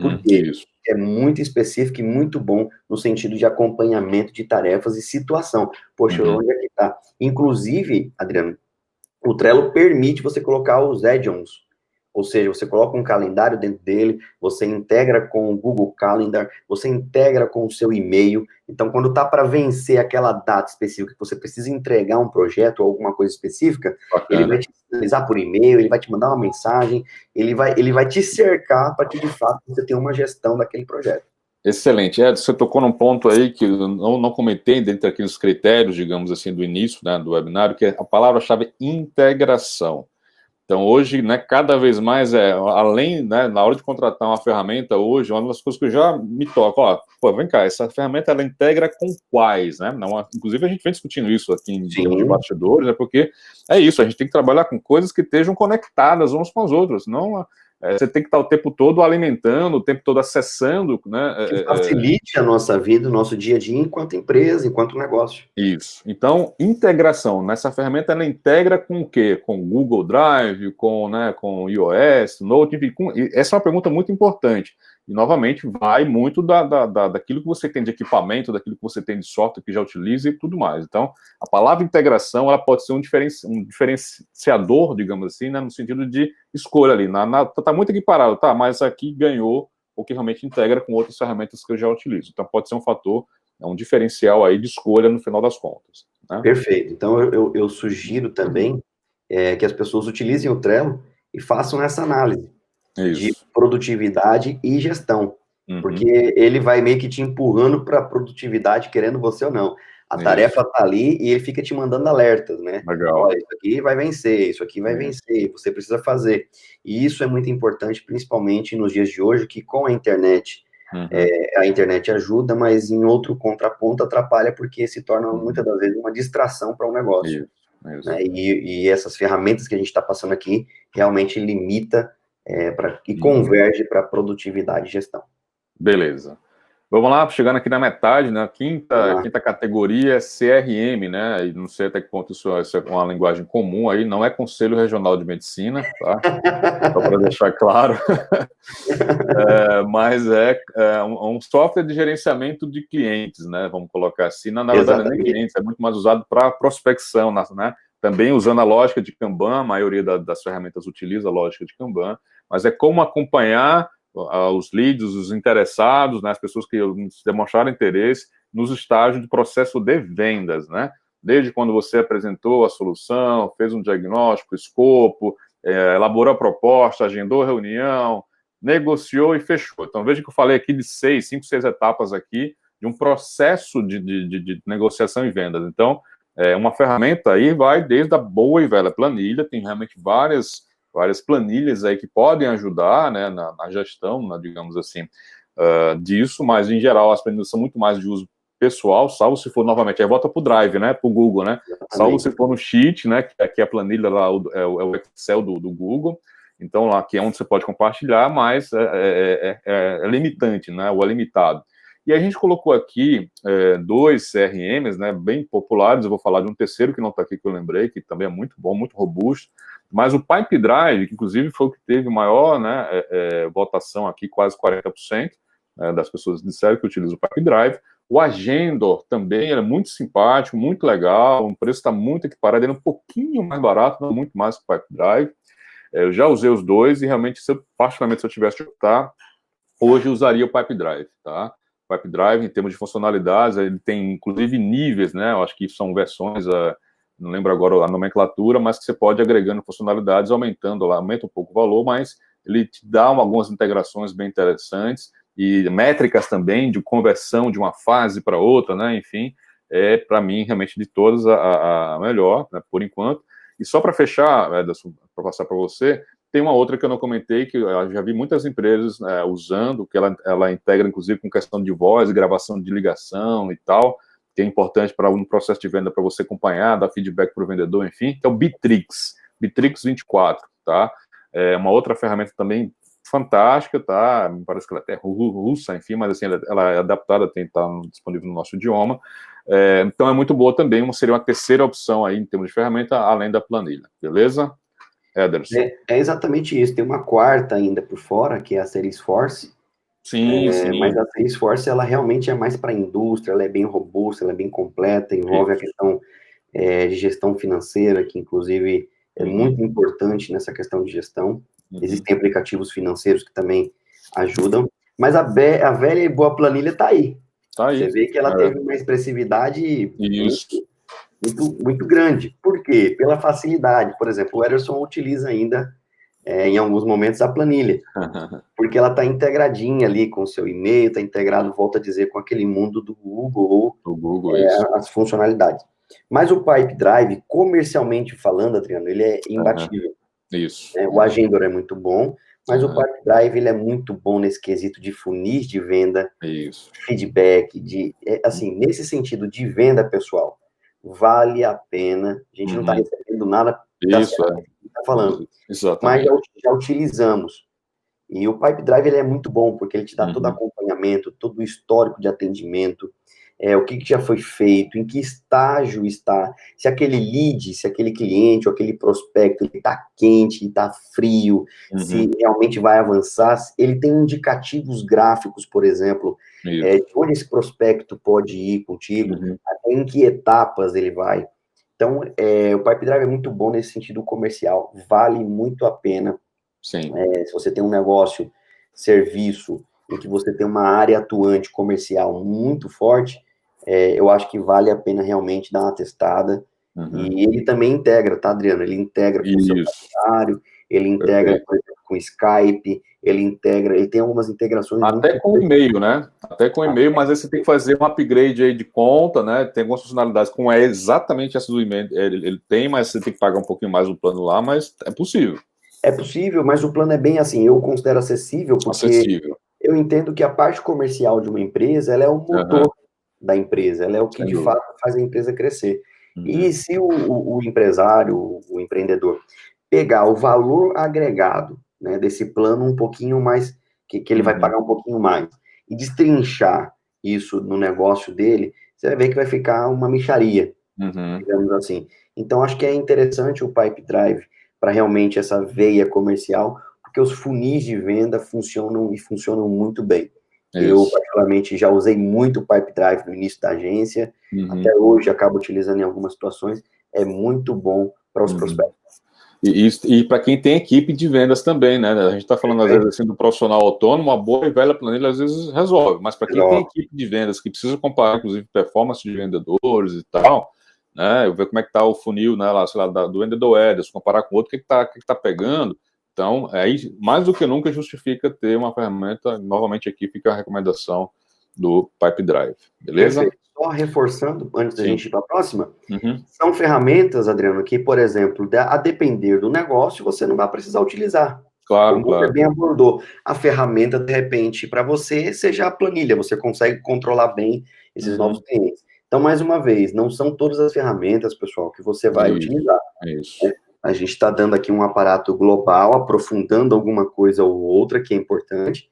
Porque Isso. é muito específico e muito bom no sentido de acompanhamento de tarefas e situação. Poxa, onde é que está? Inclusive, Adriano, o Trello permite você colocar os add-ons, ou seja, você coloca um calendário dentro dele, você integra com o Google Calendar, você integra com o seu e-mail. Então, quando tá para vencer aquela data específica que você precisa entregar um projeto ou alguma coisa específica, ele vai te sinalizar por e-mail, ele vai te mandar uma mensagem, ele vai te cercar para que, de fato, você tenha uma gestão daquele projeto. Excelente. Você tocou num ponto aí que eu não comentei dentre aqueles critérios, digamos assim, do início, né, do webinário, que é a palavra-chave integração. Então, hoje, né, cada vez mais, além, né, na hora de contratar uma ferramenta, hoje, uma das coisas que eu já me toco, pô, vem cá, essa ferramenta, ela integra com quais, né? Não, inclusive, a gente vem discutindo isso aqui em termos de bastidores, porque é isso, a gente tem que trabalhar com coisas que estejam conectadas umas com as outras, não... você tem que estar o tempo todo alimentando, o tempo todo acessando, né? Que facilite a nossa vida, o nosso dia a dia, enquanto empresa, enquanto negócio. Isso. Então, integração. Nessa ferramenta, ela integra com o quê? Com o Google Drive, com iOS, Note, enfim. Essa é uma pergunta muito importante. E, novamente, vai muito daquilo que você tem de equipamento, daquilo que você tem de software que já utiliza e tudo mais. Então, a palavra integração, ela pode ser um diferenciador, digamos assim, né, no sentido de escolha ali. Tá muito equiparado, tá? Mas aqui ganhou o que realmente integra com outras ferramentas que eu já utilizo. Então, pode ser um fator, um diferencial aí de escolha no final das contas. Né? Perfeito. Então, eu sugiro também que as pessoas utilizem o Trello e façam essa análise de produtividade e gestão, porque ele vai meio que te empurrando para a produtividade, querendo você ou não. A tarefa está ali e ele fica te mandando alertas, né? Legal. Olha, isso aqui vai vencer, isso aqui vai vencer, você precisa fazer. E isso é muito importante, principalmente nos dias de hoje, que com a internet, a internet ajuda, mas em outro contraponto atrapalha, porque se torna, muitas das vezes, uma distração para um negócio. Isso. Né? E essas ferramentas que a gente está passando aqui realmente limita e converge para produtividade e gestão. Beleza. Vamos lá, chegando aqui na metade, né? Quinta categoria é CRM, né? E não sei até que ponto isso é uma linguagem comum aí, não é Conselho Regional de Medicina, tá? Só para deixar claro. Mas é um software de gerenciamento de clientes, né? Vamos colocar assim. Na verdade, não é nem clientes, é muito mais usado para prospecção, né? Também usando a lógica de Kanban, a maioria das ferramentas utiliza a lógica de Kanban, mas é como acompanhar os leads, os interessados, né, as pessoas que demonstraram interesse nos estágios de processo de vendas, né? Desde quando você apresentou a solução, fez um diagnóstico, escopo, elaborou a proposta, agendou a reunião, negociou e fechou. Então, veja que eu falei aqui de 5, 6 etapas aqui de um processo de negociação e vendas. Então, uma ferramenta aí vai desde a boa e velha planilha, tem realmente várias planilhas aí que podem ajudar, né, na gestão, digamos assim, disso, mas em geral as planilhas são muito mais de uso pessoal, salvo se for, novamente, aí volta para o Drive, né, para o Google, né, salvo se for no Sheet, né, que aqui a planilha lá é o Excel do Google, então lá que é onde você pode compartilhar, mas é limitante, né, ou é limitado. E a gente colocou aqui 2 CRMs, né, bem populares. Eu vou falar de um terceiro que não está aqui, que eu lembrei, que também é muito bom, muito robusto. Mas o Pipedrive, que inclusive foi o que teve maior, né, votação aqui, quase 40%, das pessoas disseram que utilizam o Pipedrive. O Agendor também era muito simpático, muito legal, o preço está muito equiparado, ele é um pouquinho mais barato, não muito mais que o Pipedrive. Eu já usei os dois e realmente, particularmente, se eu tivesse de optar, hoje eu usaria o Pipedrive, tá? Pipedrive, em termos de funcionalidades, ele tem, inclusive, níveis, né? Eu acho que são versões, não lembro agora a nomenclatura, mas que você pode ir agregando funcionalidades, aumentando lá, aumenta um pouco o valor, mas ele te dá algumas integrações bem interessantes e métricas também de conversão de uma fase para outra, né? Enfim, para mim, realmente, de todas, a melhor, né? Por enquanto. E só para fechar, para passar para você, tem uma outra que eu não comentei, que eu já vi muitas empresas usando, que ela integra, inclusive, com questão de voz, gravação de ligação e tal, que é importante para um processo de venda para você acompanhar, dar feedback para o vendedor, enfim, que é o Bitrix 24, tá? É uma outra ferramenta também fantástica, tá? Me parece que ela é até russa, enfim, mas assim, ela é adaptada, tá disponível no nosso idioma. Então é muito boa também, seria uma terceira opção aí em termos de ferramenta, além da planilha, beleza? Ederson. É exatamente isso. Tem uma quarta ainda por fora, que é a Salesforce. Sim, sim. Mas a Salesforce, ela realmente é mais para a indústria, ela é bem robusta, ela é bem completa, envolve a questão de gestão financeira, que inclusive é muito importante nessa questão de gestão. Existem aplicativos financeiros que também ajudam, mas a velha e boa planilha está aí. Tá aí. Você vê que ela teve uma expressividade muito grande. Por quê? Pela facilidade. Por exemplo, o Ederson utiliza ainda, em alguns momentos, a planilha, porque ela está integradinha ali com o seu e-mail, está integrado, volto a dizer, com aquele mundo do Google, as funcionalidades. Mas o Pipedrive, comercialmente falando, Adriano, ele é imbatível. Isso. O Agendor é muito bom, mas o Pipedrive, ele é muito bom nesse quesito de funis de venda, feedback, assim, nesse sentido de venda, pessoal, vale a pena. A gente não está recebendo nada da certo que está falando, mas já utilizamos. E o Pipedrive, ele é muito bom, porque ele te dá todo acompanhamento, todo o histórico de atendimento, o que já foi feito, em que estágio está, se aquele lead, se aquele cliente ou aquele prospecto está quente, está frio, se realmente vai avançar. Ele tem indicativos gráficos, por exemplo, de onde esse prospecto pode ir contigo, até em que etapas ele vai. Então, o Pipedrive é muito bom nesse sentido comercial, vale muito a pena. Sim. Se você tem um negócio, serviço, em que você tem uma área atuante comercial muito forte, eu acho que vale a pena realmente dar uma testada. E ele também integra, tá, Adriano? Ele integra com o seu calendário, ele integra, por exemplo, com o Skype, ele tem algumas integrações até com o e-mail, né? Até com o e-mail, mas aí você tem que fazer um upgrade aí de conta, né? Tem algumas funcionalidades com exatamente essa do e-mail. Ele tem, mas você tem que pagar um pouquinho mais o plano lá, mas é possível. É possível, mas o plano é bem assim, eu considero acessível, porque eu entendo que a parte comercial de uma empresa, ela é o motor da empresa, ela é o que, de fato, faz a empresa crescer. E se o empresário, o empreendedor, pegar o valor agregado, né, desse plano um pouquinho mais, que ele vai pagar um pouquinho mais, e destrinchar isso no negócio dele, você vai ver que vai ficar uma mixaria, digamos assim. Então, acho que é interessante o Pipedrive para realmente essa veia comercial, porque os funis de venda funcionam e funcionam muito bem. Eu, particularmente, já usei muito o Pipedrive no início da agência, até hoje acabo utilizando em algumas situações, é muito bom para os prospectos. E para quem tem equipe de vendas também, né? A gente está falando, às vezes, assim, do profissional autônomo, uma boa e velha planilha, às vezes, resolve. Mas para quem tem equipe de vendas, que precisa comparar, inclusive, performance de vendedores e tal, né? Eu ver como é que está o funil, né? Lá, sei lá, do vendedor Ederson, comparar com outro, o que está pegando. Então, aí, mais do que nunca, justifica ter uma ferramenta. Novamente, aqui fica a recomendação do Pipedrive. Beleza? Perfeito. Só reforçando, antes da gente ir para a próxima, são ferramentas, Adriano, que, por exemplo, a depender do negócio, você não vai precisar utilizar. Claro, Como você bem abordou, a ferramenta, de repente, para você, seja a planilha, você consegue controlar bem esses novos clientes. Então, mais uma vez, não são todas as ferramentas, pessoal, que você vai utilizar. Né? A gente está dando aqui um aparato global, aprofundando alguma coisa ou outra que é importante,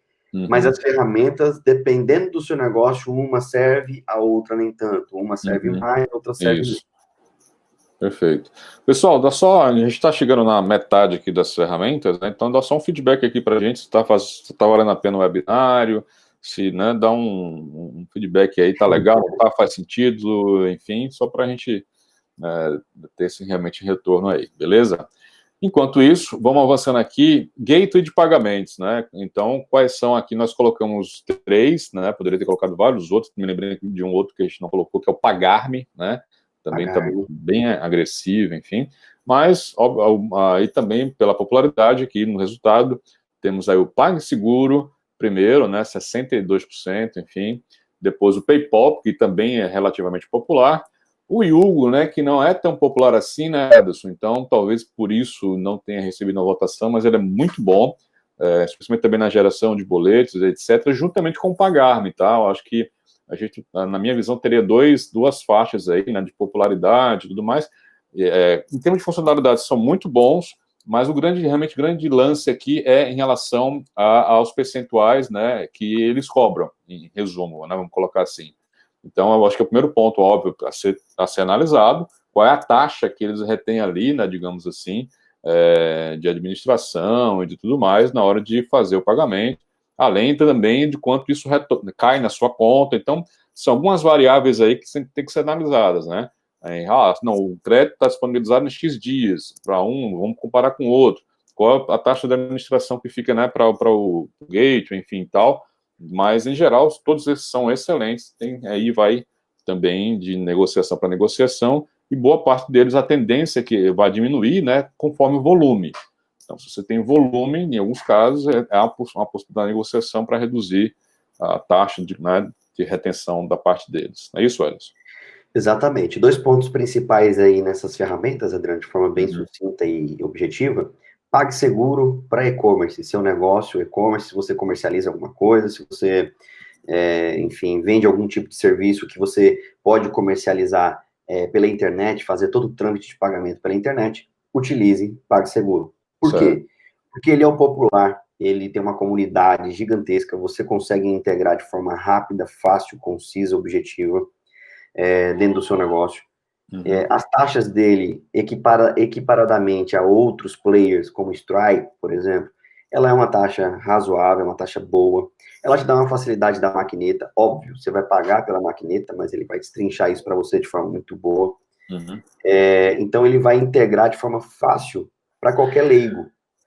mas as ferramentas, dependendo do seu negócio, uma serve, a outra nem tanto. Uma serve mais, a outra serve menos. Perfeito. Pessoal, a gente está chegando na metade aqui das ferramentas, né? Então dá só um feedback aqui para a gente, se está valendo a pena o webinário, se, né, dá um feedback aí, tá legal, tá, faz sentido, enfim, só para a gente ter esse realmente retorno aí, beleza? Enquanto isso, vamos avançando aqui, gateway de pagamentos, né? Então, quais são aqui? Nós colocamos 3, né? Poderia ter colocado vários outros, me lembrei de um outro que a gente não colocou, que é o Pagar.me, né? Também está bem agressivo, enfim. Mas, aí também, pela popularidade aqui no resultado, temos aí o PagSeguro, primeiro, né? 62%, enfim. Depois o PayPal, que também é relativamente popular. O Yugo, né, que não é tão popular assim, né, Ederson? Então, talvez por isso não tenha recebido a votação, mas ele é muito bom, especialmente também na geração de boletos, etc., juntamente com o Pagar.me, tá? Eu acho que a gente, na minha visão, teria duas faixas aí, né, de popularidade e tudo mais. Em termos de funcionalidade, são muito bons, Mas o realmente grande lance aqui é em relação aos percentuais, né, que eles cobram, em resumo, né, vamos colocar assim. Então, eu acho que é o primeiro ponto, óbvio, a ser analisado, qual é a taxa que eles retêm ali, né, digamos assim, de administração e de tudo mais, na hora de fazer o pagamento, além também de quanto isso cai na sua conta. Então, são algumas variáveis aí que tem que ser analisadas, né? Não, o crédito está disponibilizado em X dias, para vamos comparar com o outro. Qual a taxa de administração que fica, né, para o gateway, enfim, tal. Mas, em geral, todos esses são excelentes. Aí vai também de negociação para negociação, e boa parte deles a tendência é que vai diminuir, né, conforme o volume. Então, se você tem volume, em alguns casos, uma possibilidade de negociação para reduzir a taxa né, de retenção da parte deles. É isso, Alisson? Exatamente. 2 pontos principais aí nessas ferramentas, Adriano, de forma bem sucinta e objetiva. PagSeguro para e-commerce, seu negócio, e-commerce, se você comercializa alguma coisa, se você, enfim, vende algum tipo de serviço que você pode comercializar pela internet, fazer todo o trâmite de pagamento pela internet, utilize PagSeguro. Por quê? Porque ele é o popular, ele tem uma comunidade gigantesca, você consegue integrar de forma rápida, fácil, concisa, objetiva, dentro do seu negócio. As taxas dele, equiparadamente a outros players, como Stripe, por exemplo, ela é uma taxa razoável, uma taxa boa. Ela te dá uma facilidade da maquineta, óbvio, você vai pagar pela maquineta, mas ele vai destrinchar isso para você de forma muito boa. Então, ele vai integrar de forma fácil para qualquer leigo,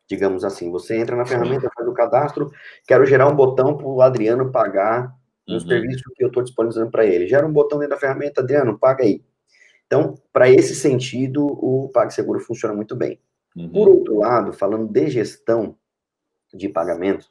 digamos assim. Você entra na ferramenta, faz o cadastro, quero gerar um botão para o Adriano pagar no serviço que eu estou disponibilizando para ele. Gera um botão dentro da ferramenta, Adriano, paga aí. Então, para esse sentido, o PagSeguro funciona muito bem. Por outro lado, falando de gestão de pagamentos,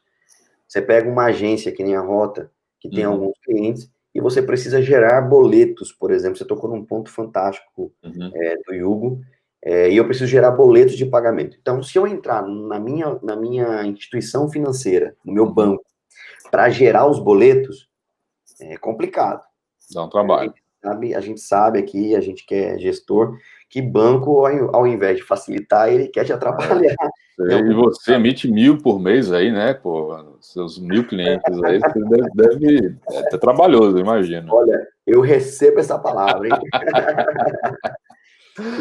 você pega uma agência que nem a Rota, que tem alguns clientes, e você precisa gerar boletos, por exemplo. Você tocou num ponto fantástico do Yugo, e eu preciso gerar boletos de pagamento. Então, se eu entrar na minha instituição financeira, no meu banco, para gerar os boletos, é complicado. Dá um trabalho. A gente sabe aqui, a gente que é gestor, que banco, ao invés de facilitar, ele quer te atrapalhar. E você emite 1.000 por mês aí, né? Pô, seus 1.000 clientes aí, você deve ter trabalhoso, imagino. Olha, eu recebo essa palavra, hein?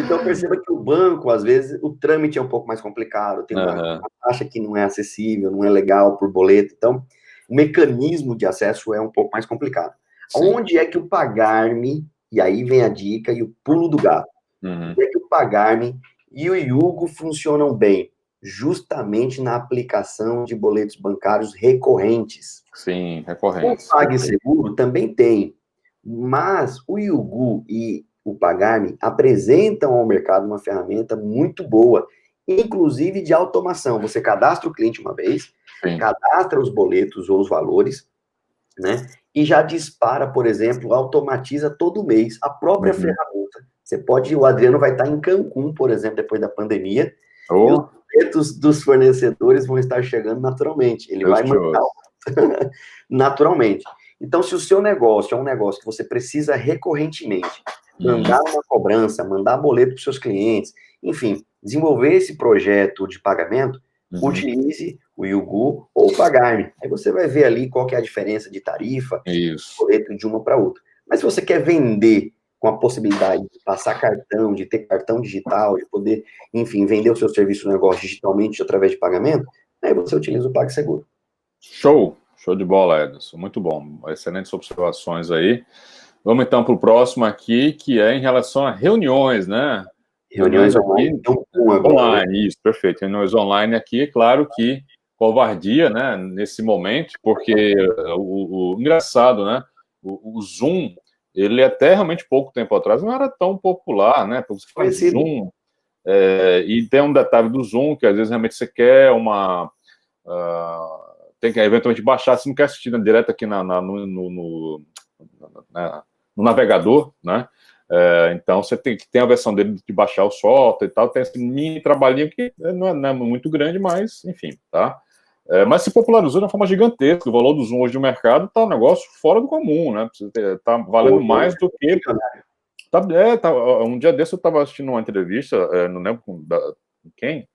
Então, perceba que o banco, às vezes, o trâmite é um pouco mais complicado, tem uma taxa que não é acessível, não é legal por boleto, então, o mecanismo de acesso é um pouco mais complicado. Sim. Onde é que o Pagar.me, e aí vem a dica e o pulo do gato, onde é que o Pagar.me e o Yugo funcionam bem? Justamente na aplicação de boletos bancários recorrentes. Sim, recorrentes. O PagSeguro também tem, mas o Yugo e o Pagar.me apresentam ao mercado uma ferramenta muito boa, inclusive de automação. Você cadastra o cliente uma vez, cadastra os boletos ou os valores, né? E já dispara, por exemplo, automatiza todo mês a própria ferramenta. Você pode, o Adriano vai estar em Cancún, por exemplo, depois da pandemia, e os boletos dos fornecedores vão estar chegando naturalmente. Ele vai mandar naturalmente. Então, se o seu negócio é um negócio que você precisa recorrentemente mandar uma cobrança, mandar boleto para os seus clientes, enfim, desenvolver esse projeto de pagamento, utilize o Yugo ou o Pagar.me. Aí você vai ver ali qual que é a diferença de tarifa, boleto de uma para outra. Mas se você quer vender com a possibilidade de passar cartão, de ter cartão digital, de poder, enfim, vender o seu serviço de negócio digitalmente através de pagamento, aí você utiliza o PagSeguro. Show de bola, Edson, muito bom, excelentes observações aí. Vamos então para o próximo aqui, que é em relação a reuniões, né? Reuniões online. Online, isso, perfeito. Reuniões online aqui, é claro que covardia, né, nesse momento, porque o engraçado, né, o Zoom, ele até realmente pouco tempo atrás não era tão popular, né, porque você faz Zoom, e tem um detalhe do Zoom, que às vezes realmente você quer tem que eventualmente baixar, se não quer assistir direto aqui no navegador, né? Então você tem que ter a versão dele de baixar o software e tal, tem esse mini trabalhinho que não é muito grande, mas enfim, tá? Mas se popularizou de uma forma gigantesca. O valor do Zoom hoje no mercado tá um negócio fora do comum, né? Tá valendo mais do que... Um dia desse eu estava assistindo uma entrevista, não lembro com quem,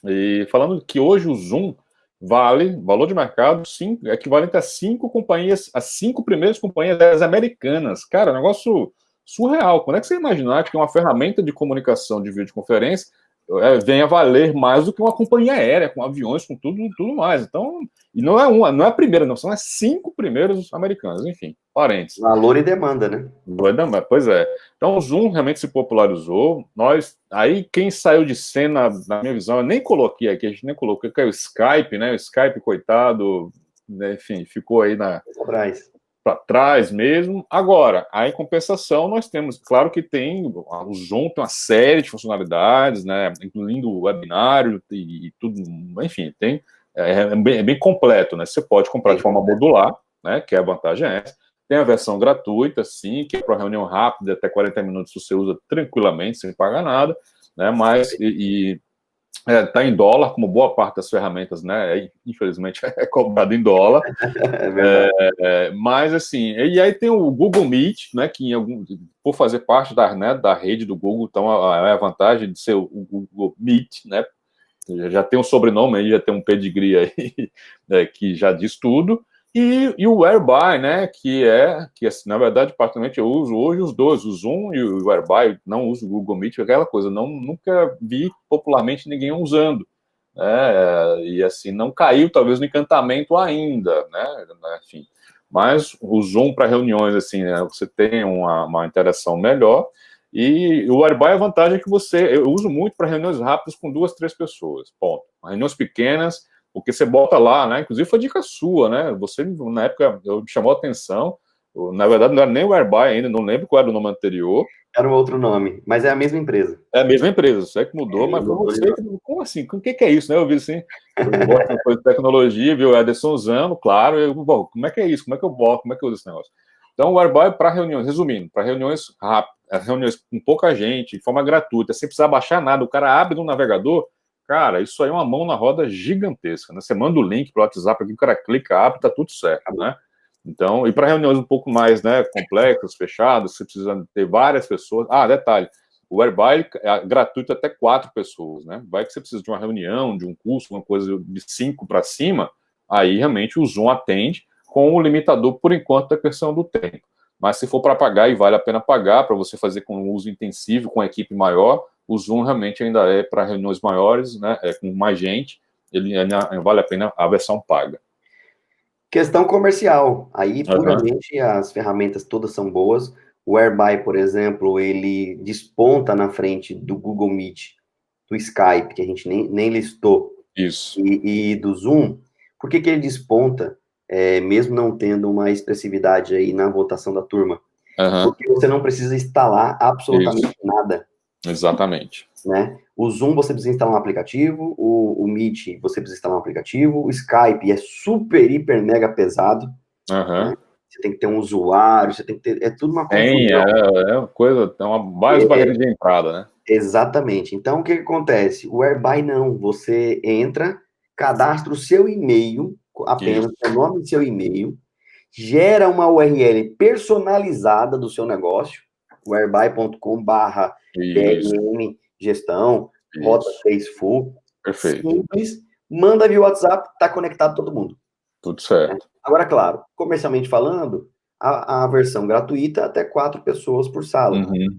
E falando que hoje o Zoom vale, valor de mercado, equivalente a 5 companhias, as 5 primeiras companhias americanas. Cara, negócio surreal. Quando é que você imaginar que uma ferramenta de comunicação de videoconferência venha valer mais do que uma companhia aérea, com aviões, com tudo mais? Então, e não é a primeira, não, são as 5 primeiras americanas, enfim, parênteses. Valor e demanda, né? Pois é. Então o Zoom realmente se popularizou. Aí quem saiu de cena, na minha visão, eu nem coloquei aqui, a gente nem colocou, que é o Skype, né? O Skype, coitado, né? Enfim, ficou aí para trás mesmo. Agora, aí em compensação, nós temos, claro que tem, o Zoom tem uma série de funcionalidades, né? Incluindo o webinário e tudo, enfim, é bem completo, né? Você pode comprar de forma modular, né? Que a vantagem é essa. Tem a versão gratuita, sim, que é para reunião rápida, até 40 minutos você usa tranquilamente, sem pagar nada, né? Mas tá em dólar, como boa parte das ferramentas, né? Infelizmente é cobrado em dólar. É verdade. Mas assim, e aí tem o Google Meet, né? Que por fazer parte da rede do Google, então é a vantagem de ser o Google Meet, né? Já tem um sobrenome aí, já tem um pedigree aí, né, que já diz tudo. E o Whereby, né, que assim, na verdade, particularmente eu uso hoje os dois, o Zoom e o Whereby, não uso o Google Meet, aquela coisa, nunca vi popularmente ninguém usando, né, e assim, não caiu talvez no encantamento ainda, né, enfim. Mas o Zoom para reuniões, assim, né, você tem uma interação melhor, e o Whereby, a vantagem é que eu uso muito para reuniões rápidas com 2, 3 pessoas, ponto. Reuniões pequenas, porque você bota lá, né? Inclusive foi dica sua, né? Você, na época, me chamou a atenção. Na verdade, não era nem o Whereby ainda, não lembro qual era o nome anterior. Era um outro nome, mas é a mesma empresa. É a mesma empresa, você que mudou, mas foi você que... Como assim? O que é isso, né? Eu vi assim, eu gosto de coisa de tecnologia, viu o Ederson usando, claro, bom, como é que é isso? Como é que eu boto? Como é que eu uso esse negócio? Então, o Whereby para reuniões, resumindo, para reuniões rápidas, reuniões com pouca gente, de forma gratuita, sem precisar baixar nada, o cara abre no navegador. Cara, isso aí é uma mão na roda gigantesca, né? Você manda o link para o WhatsApp aqui, o cara clica, abre, tá tudo certo, né? Então, e para reuniões um pouco mais, né, complexas, fechadas, você precisa ter várias pessoas. Ah, detalhe, o Whereby é gratuito até 4 pessoas, né? Vai que você precisa de uma reunião, de um curso, uma coisa de 5 para cima, aí realmente o Zoom atende com o limitador, por enquanto, da questão do tempo. Mas se for para pagar, e vale a pena pagar, para você fazer com uso intensivo, com a equipe maior, o Zoom realmente ainda é para reuniões maiores, né, com mais gente, ele ainda vale a pena a versão paga. Questão comercial, aí puramente as ferramentas todas são boas. O Whereby, por exemplo, ele desponta na frente do Google Meet, do Skype, que a gente nem listou, Isso. E do Zoom. Por que ele desponta, mesmo não tendo uma expressividade aí na votação da turma? Porque você não precisa instalar absolutamente nada. Exatamente. Né? O Zoom você precisa instalar um aplicativo, o Meet você precisa instalar um aplicativo, o Skype é super, hiper, mega pesado. Né? Você tem que ter um usuário, você tem que ter... É tudo uma confusão. É uma coisa, é uma base barreira de entrada, né? Exatamente. Então, o que acontece? O Whereby não, você entra, cadastra o seu e-mail, apenas o nome do seu e-mail, gera uma URL personalizada do seu negócio, whereby.com/DRM gestão, rota 3 full, perfeito. Simples, manda via WhatsApp, tá conectado todo mundo. Tudo certo. Agora, claro, comercialmente falando, a versão gratuita até 4 pessoas por sala. Se você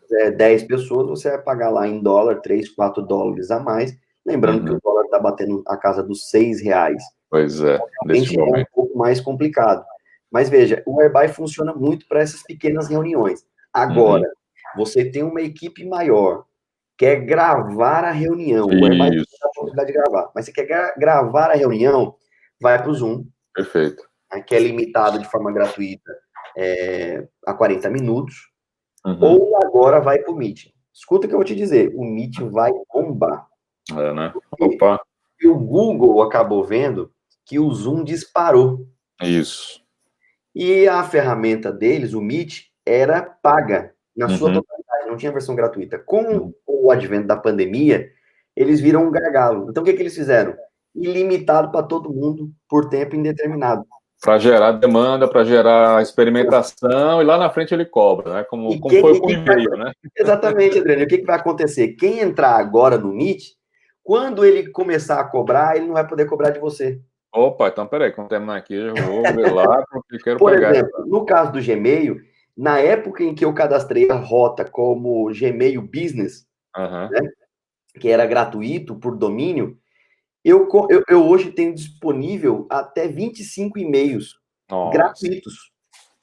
quiser 10 pessoas, você vai pagar lá em dólar, 3, 4 dólares a mais. Lembrando que o dólar está batendo a casa dos R$6. Pois é, realmente é um pouco mais complicado. Mas veja, o Whereby funciona muito para essas pequenas reuniões. Agora, você tem uma equipe maior, quer gravar a reunião, o Whereby tem a possibilidade de gravar, mas você quer gravar a reunião, vai para o Zoom. Perfeito. Que é limitado de forma gratuita a 40 minutos, ou agora vai para o Meet. Escuta o que eu vou te dizer, o Meet vai bombar. Né? Opa. E o Google acabou vendo que o Zoom disparou. Isso. E a ferramenta deles, o Meet, era paga na sua totalidade, não tinha versão gratuita. Com o advento da pandemia, eles viram um gargalo. Então, o que eles fizeram? Ilimitado para todo mundo por tempo indeterminado. Para gerar demanda, para gerar experimentação, e lá na frente ele cobra, né? Como foi com o e-mail, né? Exatamente, Adriano. E o que vai acontecer? Quem entrar agora no Meet, Quando ele começar a cobrar, ele não vai poder cobrar de você. Opa, então peraí, quando terminar aqui, eu vou ver lá, porque eu quero Por pegar. exemplo, no caso do Gmail, na época em que eu cadastrei a rota como Gmail Business, Aham. né, que era gratuito por domínio, eu hoje tenho disponível até 25 e-mails Nossa, gratuitos.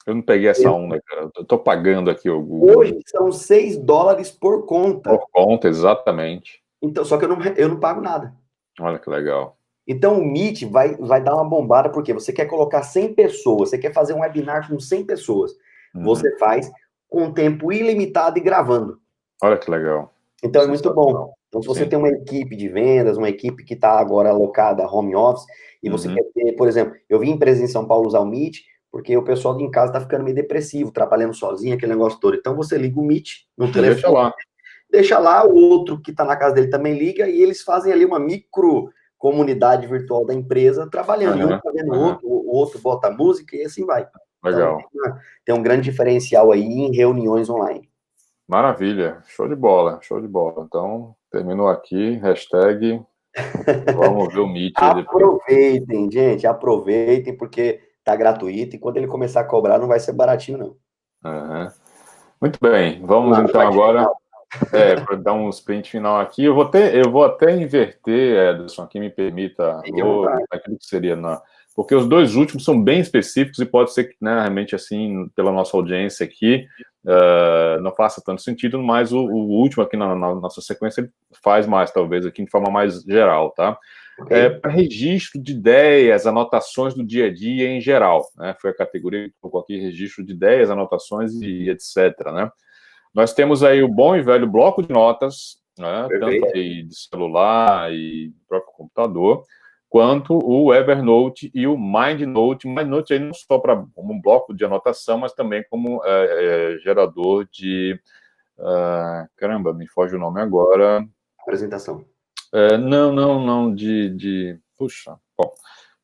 eu não peguei essa Eu- onda, cara. Eu tô pagando aqui o Hoje Google são $6 por conta. por conta, exatamente. Então, só que eu não pago nada. Olha que legal. Então, o Meet vai dar uma bombada, porque você quer colocar 100 pessoas, você quer fazer um webinar com 100 pessoas. Uhum. Você faz com tempo ilimitado e gravando. Olha que legal. Então, é muito Sensacional. bom. Então, se você Sim. tem uma equipe de vendas, uma equipe que está agora alocada a home office, e você Uhum. quer ter, por exemplo, eu vim empresa em São Paulo usar o Meet, porque o pessoal em casa está ficando meio depressivo, trabalhando sozinho, aquele negócio todo. Então, você liga o Meet no E deixa telefone, lá. deixa lá, o outro que está na casa dele também liga, e eles fazem ali uma micro comunidade virtual da empresa trabalhando. E um Aham, está vendo aham. o outro bota música e assim vai. Então, Legal. tem um grande diferencial aí em reuniões online. Maravilha. Show de bola, show de bola. Então, terminou aqui, hashtag, vamos ver o Meet aí depois. Aproveitem, gente, aproveitem, porque tá gratuito, e quando ele começar a cobrar, não vai ser baratinho, não. Aham. Muito bem, vamos Vamos lá, então parte agora, final. para dar um sprint final aqui, eu vou até inverter, Ederson, aqui me permita, Fique à vou vontade. aquilo que seria porque os dois últimos são bem específicos e pode ser que, né, realmente, assim, pela nossa audiência aqui, não faça tanto sentido, mas o último aqui na nossa sequência ele faz mais, talvez, aqui de forma mais geral, tá? Ok? Para registro de ideias, anotações do dia a dia em geral, né? Foi a categoria que colocou aqui, registro de ideias, anotações e etc, né? Nós temos aí o bom e velho bloco de notas, né? Tanto Perfeito. aí de celular e do próprio computador, quanto o Evernote e o MindNote. MindNote aí não só como um bloco de anotação, mas também como gerador de... caramba, me foge o nome agora. Apresentação. Não, puxa, bom,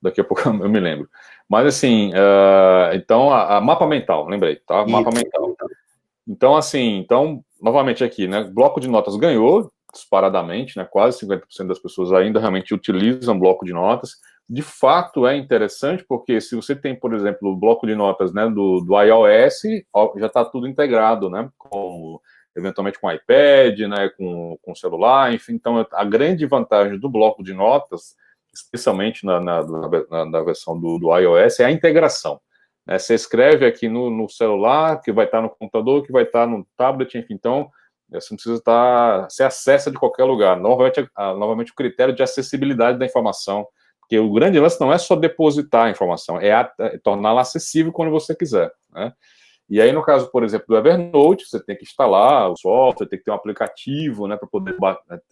daqui a pouco eu me lembro. Mas assim, então, a mapa mental, lembrei, tá? Mapa Isso. mental. Então, assim, novamente aqui, né? Bloco de notas ganhou disparadamente, né? Quase 50% das pessoas ainda realmente utilizam bloco de notas. De fato, é interessante, porque se você tem, por exemplo, o bloco de notas, né, do iOS, já está tudo integrado, né? Eventualmente com iPad, né, com celular, enfim. Então, a grande vantagem do bloco de notas, especialmente na versão do iOS, é a integração. Né? Você escreve aqui no celular, que vai estar no computador, que vai estar no tablet, enfim. Então, você não precisa estar... Você acessa de qualquer lugar. Novamente, o critério de acessibilidade da informação, porque o grande lance não é só depositar a informação, é torná-la acessível quando você quiser, né? E aí, no caso, por exemplo, do Evernote, você tem que instalar o software, tem que ter um aplicativo, né, para poder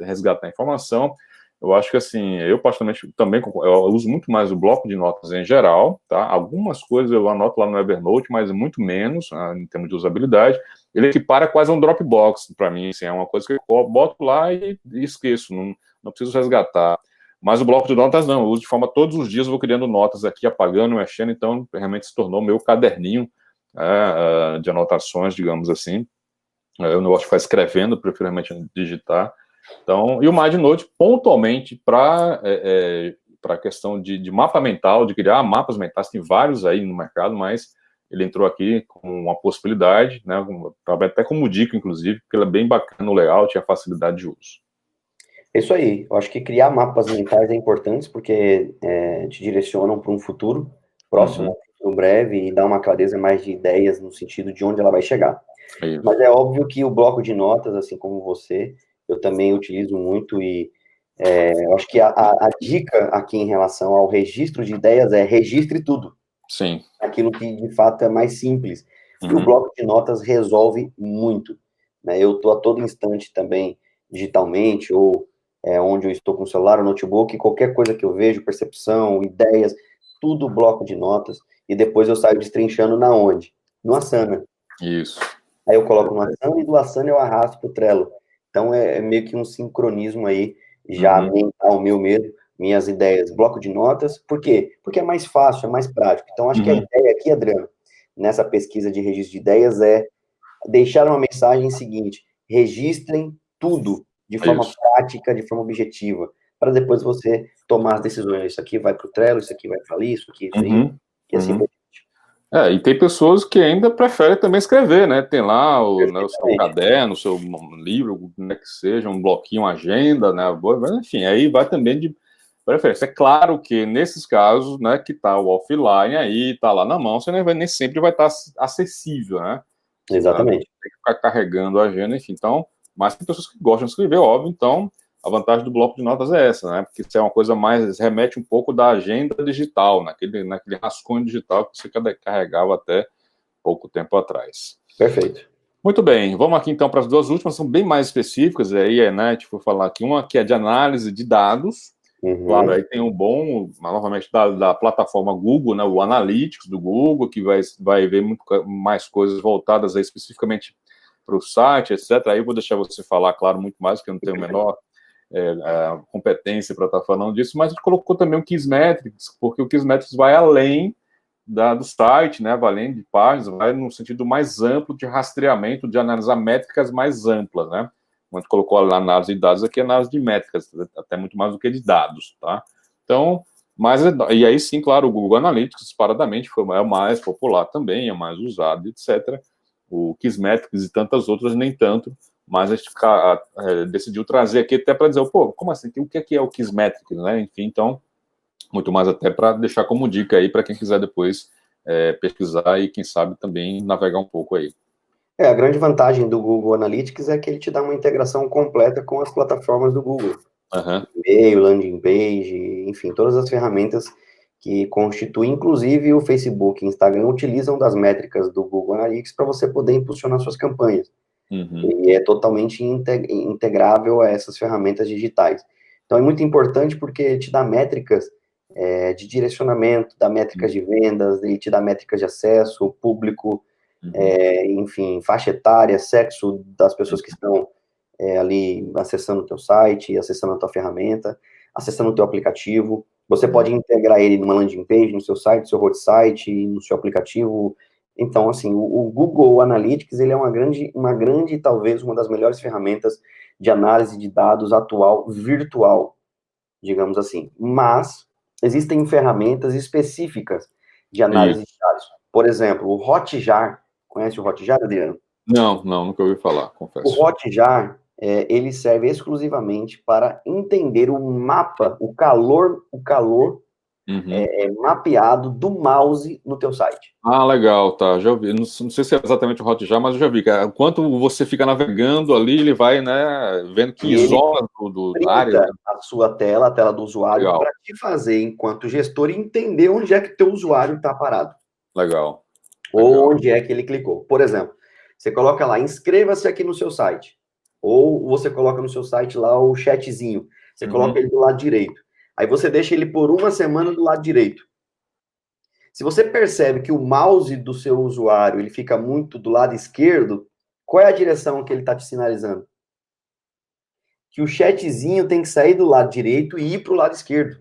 resgatar a informação. Eu acho que, assim, eu particularmente também eu uso muito mais o bloco de notas em geral, tá? Algumas coisas eu anoto lá no Evernote, mas muito menos, em termos de usabilidade. Ele equipara quase um Dropbox para mim, assim, é uma coisa que eu boto lá e esqueço, não preciso resgatar. Mas o bloco de notas não, eu uso de forma todos os dias, eu vou criando notas aqui, apagando, mexendo, então realmente se tornou meu caderninho de anotações, digamos assim. Eu não gosto de ficar escrevendo, prefiro realmente digitar. Então, e o MindNote, pontualmente, para a questão de mapa mental, de criar mapas mentais, tem vários aí no mercado, mas ele entrou aqui com uma possibilidade, né, até como dica, inclusive, porque ele é bem bacana o layout e a facilidade de uso. É isso aí. Eu acho que criar mapas mentais é importante, porque te direcionam para um futuro próximo, um futuro breve, e dá uma clareza mais de ideias no sentido de onde ela vai chegar. Mas é óbvio que o bloco de notas, assim como você, eu também utilizo muito, e eu acho que a dica aqui em relação ao registro de ideias é registre tudo. Sim. Aquilo que de fato é mais simples. E o Uhum. bloco de notas resolve muito, né? Eu estou a todo instante também digitalmente, ou onde eu estou com o celular, o notebook, qualquer coisa que eu vejo, percepção, ideias, tudo bloco de notas, e depois eu saio destrinchando na onde? No Asana. Isso. Aí eu coloco no Asana, e do Asana eu arrasto para o Trello. Então é meio que um sincronismo aí, já mental meu mesmo, minhas ideias, bloco de notas. Por quê? Porque é mais fácil, é mais prático. Então acho que a ideia aqui, Adriano, nessa pesquisa de registro de ideias, é deixar uma mensagem seguinte: registrem tudo, de forma prática, de forma objetiva, para depois você tomar as decisões. Isso aqui vai para o Trello, isso aqui vai para ali, isso aqui, isso aí, e assim por diante. E tem pessoas que ainda preferem também escrever, né? Tem lá o seu caderno, o seu livro, né, que seja, um bloquinho, uma agenda, né? Enfim, aí vai também de preferência. É claro que nesses casos, né, que tá o offline aí, tá lá na mão, você nem sempre vai estar acessível, né? Exatamente. Tem que ficar carregando a agenda, enfim. Então, mas tem pessoas que gostam de escrever, óbvio, então a vantagem do bloco de notas é essa, né? Porque isso é uma coisa mais, remete um pouco da agenda digital, naquele rascunho digital que você carregava até pouco tempo atrás. Perfeito. Muito bem, vamos aqui então para as duas últimas, são bem mais específicas, aí, né, a gente for falar aqui, uma que é de análise de dados, claro, aí tem um bom, novamente, da plataforma Google, né, o Analytics do Google, que vai ver muito mais coisas voltadas aí especificamente para o site, etc. Aí eu vou deixar você falar, claro, muito mais, porque eu não tenho a menor competência para estar falando disso, mas a gente colocou também o Kissmetrics, porque o Kissmetrics vai além do site, né, vai além de páginas, vai no sentido mais amplo de rastreamento, de analisar métricas mais amplas, né? A gente colocou lá análise de dados, aqui análise de métricas, até muito mais do que de dados, tá? Então, e aí sim, claro, o Google Analytics, disparadamente, é o mais popular também, é mais usado, etc. O Kissmetrics e tantas outras, nem tanto, mas a gente decidiu trazer aqui até para dizer, pô, como assim, o que é o Kissmetrics, né? Enfim, então, muito mais até para deixar como dica aí para quem quiser depois pesquisar e, quem sabe, também navegar um pouco aí. A grande vantagem do Google Analytics é que ele te dá uma integração completa com as plataformas do Google. E-mail, landing page, enfim, todas as ferramentas que constituem, inclusive o Facebook e Instagram, utilizam das métricas do Google Analytics para você poder impulsionar suas campanhas. E é totalmente integrável a essas ferramentas digitais. Então é muito importante porque te dá métricas de direcionamento, dá métricas de vendas, ele te dá métricas de acesso, público, enfim, faixa etária, sexo das pessoas que estão ali acessando o teu site, acessando a tua ferramenta, acessando o teu aplicativo. Você pode integrar ele numa landing page, no seu site, no seu hot site, no seu aplicativo. Então, assim, o Google Analytics, ele é uma grande, talvez, uma das melhores ferramentas de análise de dados atual, virtual, digamos assim. Mas existem ferramentas específicas de análise de dados. Por exemplo, o Hotjar. Conhece o Hotjar, Adriano? Não, nunca ouvi falar, confesso. O Hotjar, ele serve exclusivamente para entender o mapa, o calor mapeado do mouse no teu site. Legal, tá, já ouvi. Não sei se é exatamente o Hotjar, mas eu já vi. Enquanto você fica navegando ali, ele vai, né, vendo que isola da área. A sua tela, a tela do usuário, para te fazer, enquanto gestor, entender onde é que teu usuário está parado. Legal. Ou onde é que ele clicou. Por exemplo, você coloca lá, inscreva-se aqui no seu site. Ou você coloca no seu site lá o chatzinho. Você coloca ele do lado direito. Aí você deixa ele por uma semana do lado direito. Se você percebe que o mouse do seu usuário ele fica muito do lado esquerdo, qual é a direção que ele está te sinalizando? Que o chatzinho tem que sair do lado direito e ir para o lado esquerdo.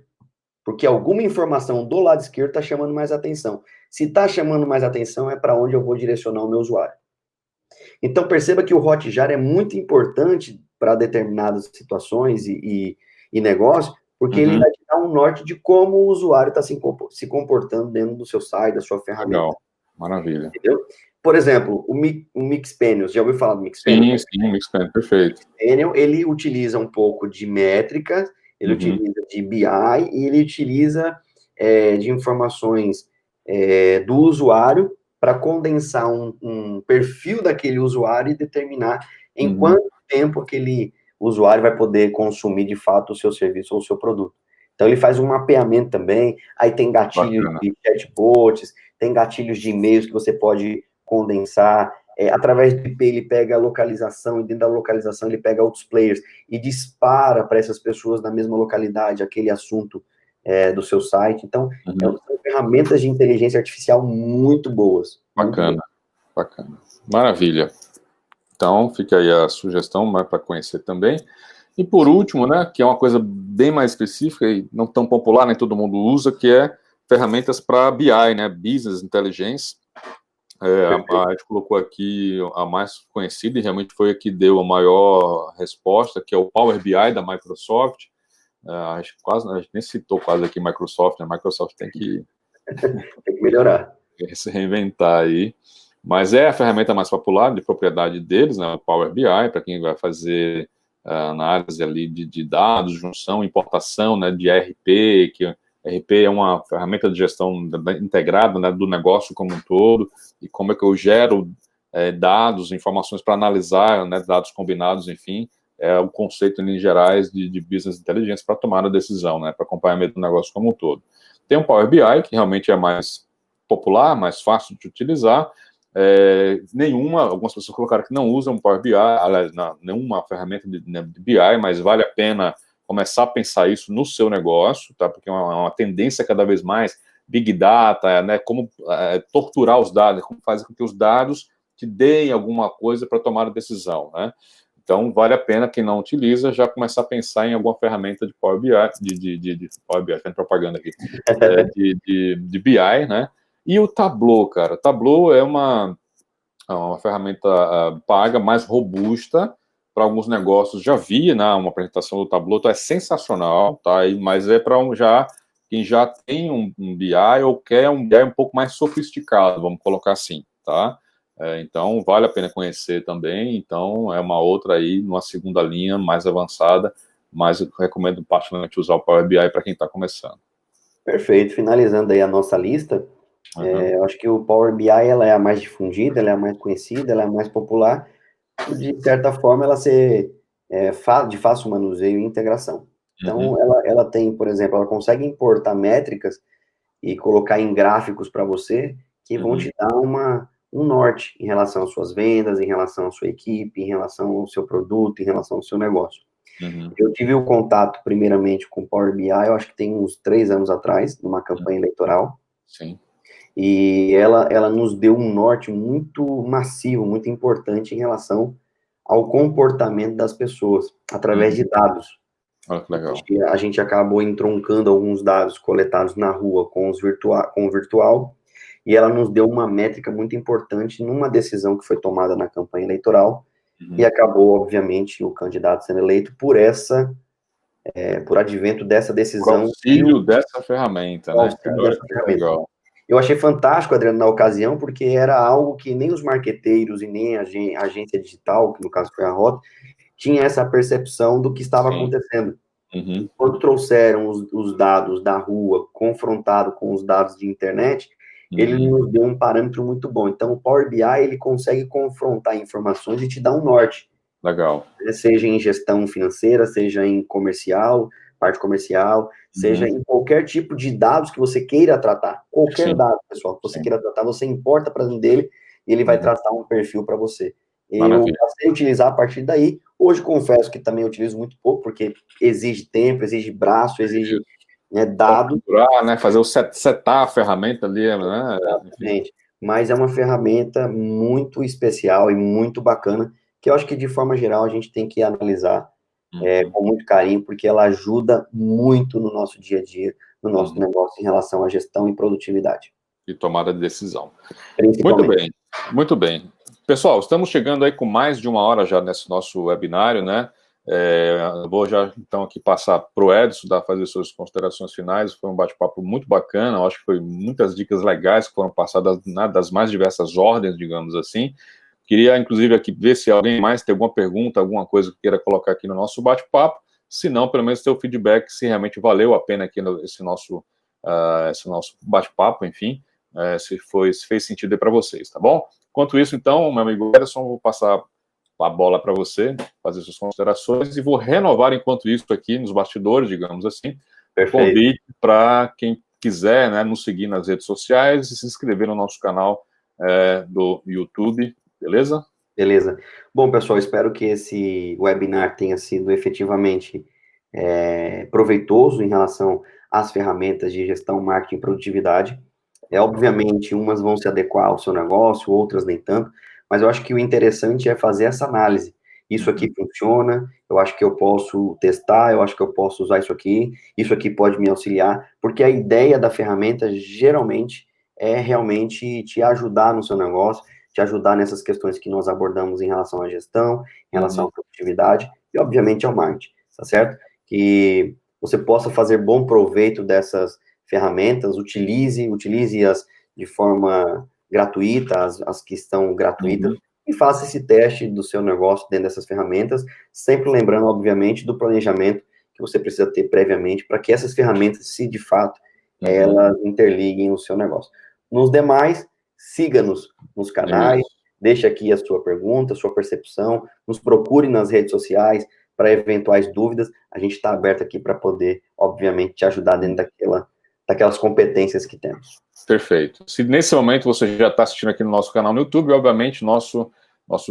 Porque alguma informação do lado esquerdo está chamando mais atenção. Se está chamando mais atenção, é para onde eu vou direcionar o meu usuário. Então, perceba que o Hotjar é muito importante para determinadas situações e negócios, porque ele vai te dar um norte de como o usuário está se comportando dentro do seu site, da sua ferramenta. Legal, maravilha. Entendeu? Por exemplo, o Mixpanel, já ouviu falar do Mixpanel? Sim, o Mixpanel, perfeito. Ele utiliza um pouco de métricas, ele utiliza de BI e ele utiliza de informações do usuário para condensar um perfil daquele usuário e determinar em quanto tempo aquele usuário vai poder consumir de fato o seu serviço ou o seu produto. Então ele faz um mapeamento também, aí tem gatilhos de chatbots, tem gatilhos de e-mails que você pode condensar, através do IP ele pega a localização, e dentro da localização ele pega outros players e dispara para essas pessoas na mesma localidade aquele assunto do seu site. Então, são ferramentas de inteligência artificial muito boas. Bacana. Maravilha. Então, fica aí a sugestão para conhecer também. E por último, né, que é uma coisa bem mais específica e não tão popular, nem todo mundo usa, que é ferramentas para BI, né, Business Intelligence. A gente colocou aqui a mais conhecida e realmente foi a que deu a maior resposta, que é o Power BI da Microsoft. A gente nem citou quase aqui Microsoft, né? A Microsoft tem que Tem que melhorar. se reinventar aí. Mas é a ferramenta mais popular de propriedade deles, né? O Power BI, para quem vai fazer análise ali de dados, junção, importação, né? De ERP, que RP é uma ferramenta de gestão integrada, né, do negócio como um todo, e como é que eu gero dados, informações para analisar, né, dados combinados, enfim, é o conceito em linhas gerais de business intelligence para tomar a decisão, né, para acompanhamento do negócio como um todo. Tem o Power BI, que realmente é mais popular, mais fácil de utilizar. Algumas pessoas colocaram que não usam o Power BI, aliás, nenhuma ferramenta de BI, mas vale a pena começar a pensar isso no seu negócio, tá? Porque é uma tendência cada vez mais, Big Data, né? Como torturar os dados, como fazer com que os dados te deem alguma coisa para tomar a decisão, né? Então, vale a pena, quem não utiliza, já começar a pensar em alguma ferramenta de Power BI, de Power BI, tem propaganda aqui, de BI, né? E o Tableau, cara. Tableau é uma ferramenta paga, mais robusta para alguns negócios. Já vi, né, uma apresentação do Tableau, então é sensacional, tá? Mas é para quem já tem um BI ou quer um BI um pouco mais sofisticado, vamos colocar assim, tá? Então, vale a pena conhecer também. Então, é uma outra aí, numa segunda linha, mais avançada, mas eu recomendo particularmente usar o Power BI para quem está começando. Perfeito. Finalizando aí a nossa lista, eu acho que o Power BI, ela é a mais difundida, ela é a mais conhecida, ela é a mais popular, de certa forma, ela ser de fácil manuseio e integração. Então, ela tem, por exemplo, ela consegue importar métricas e colocar em gráficos para você, que vão te dar um norte em relação às suas vendas, em relação à sua equipe, em relação ao seu produto, em relação ao seu negócio. Eu tive o contato, primeiramente, com o Power BI, eu acho que tem uns 3 anos atrás, numa campanha eleitoral. Sim. E ela nos deu um norte muito massivo, muito importante em relação ao comportamento das pessoas, através de dados. Olha que legal. A gente acabou entroncando alguns dados coletados na rua com o virtual, e ela nos deu uma métrica muito importante numa decisão que foi tomada na campanha eleitoral, e acabou, obviamente, o candidato sendo eleito por advento dessa decisão. Auxílio dessa ferramenta, né? Dessa ferramenta. Legal. Eu achei fantástico, Adriano, na ocasião, porque era algo que nem os marqueteiros e nem a agência digital, que no caso foi a Rota, tinha essa percepção do que estava acontecendo. Quando trouxeram os dados da rua, confrontado com os dados de internet, ele nos deu um parâmetro muito bom. Então, o Power BI, ele consegue confrontar informações e te dar um norte. Legal. Seja em gestão financeira, seja em parte comercial, seja em qualquer tipo de dados que você queira tratar. Qualquer dado, pessoal, que você queira tratar, você importa para dentro dele e ele vai traçar um perfil para você. Eu passei a utilizar a partir daí. Hoje, confesso que também utilizo muito pouco, porque exige tempo, exige braço, exige dado. Configurar, né? Fazer setar a ferramenta ali, né? Exatamente. Mas é uma ferramenta muito especial e muito bacana, que eu acho que, de forma geral, a gente tem que analisar com muito carinho, porque ela ajuda muito no nosso dia a dia, no nosso negócio, em relação à gestão e produtividade. E tomada de decisão. Muito bem, muito bem. Pessoal, estamos chegando aí com mais de 1 hora já nesse nosso webinário, né? Vou já, então, aqui passar para o Edson, fazer suas considerações finais. Foi um bate-papo muito bacana, eu acho que foi muitas dicas legais que foram passadas, né, das mais diversas ordens, digamos assim. Queria, inclusive, aqui ver se alguém mais tem alguma pergunta, alguma coisa que queira colocar aqui no nosso bate-papo. Se não, pelo menos ter o feedback, se realmente valeu a pena aqui esse nosso bate-papo, enfim, se fez sentido aí para vocês, tá bom? Enquanto isso, então, meu amigo Ederson, vou passar a bola para você, fazer suas considerações, e vou renovar, enquanto isso, aqui nos bastidores, digamos assim, o convite para quem quiser, né, nos seguir nas redes sociais e se inscrever no nosso canal do YouTube. Beleza? Beleza. Bom, pessoal, espero que esse webinar tenha sido efetivamente proveitoso em relação às ferramentas de gestão, marketing e produtividade. Obviamente, umas vão se adequar ao seu negócio, outras nem tanto, mas eu acho que o interessante é fazer essa análise. Isso aqui funciona, eu acho que eu posso testar, eu acho que eu posso usar isso aqui pode me auxiliar, porque a ideia da ferramenta, geralmente, é realmente te ajudar no seu negócio, te ajudar nessas questões que nós abordamos em relação à gestão, em relação à produtividade e, obviamente, ao marketing, tá certo? Que você possa fazer bom proveito dessas ferramentas, utilize-as de forma gratuita, as que estão gratuitas, e faça esse teste do seu negócio dentro dessas ferramentas, sempre lembrando, obviamente, do planejamento que você precisa ter previamente para que essas ferramentas, se de fato, elas interliguem o seu negócio. Nos demais, siga-nos nos canais, deixe aqui a sua pergunta, a sua percepção, nos procure nas redes sociais para eventuais dúvidas, a gente está aberto aqui para poder, obviamente, te ajudar dentro daquelas competências que temos. Perfeito. Se nesse momento você já está assistindo aqui no nosso canal no YouTube, obviamente, nosso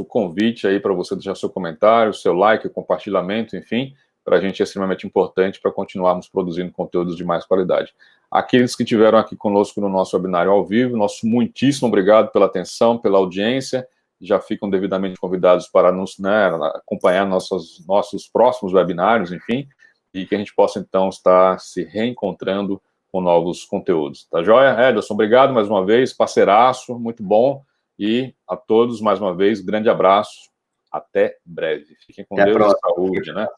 convite aí para você deixar seu comentário, seu like, compartilhamento, enfim, para a gente é extremamente importante para continuarmos produzindo conteúdos de mais qualidade. Aqueles que estiveram aqui conosco no nosso webinário ao vivo, nosso muitíssimo obrigado pela atenção, pela audiência, já ficam devidamente convidados para nos, né, acompanhar nossos próximos webinários, enfim, e que a gente possa, então, estar se reencontrando com novos conteúdos. Tá joia? Ederson, obrigado mais uma vez, parceiraço, muito bom, e a todos, mais uma vez, grande abraço, até breve. Fiquem com Deus e saúde, né?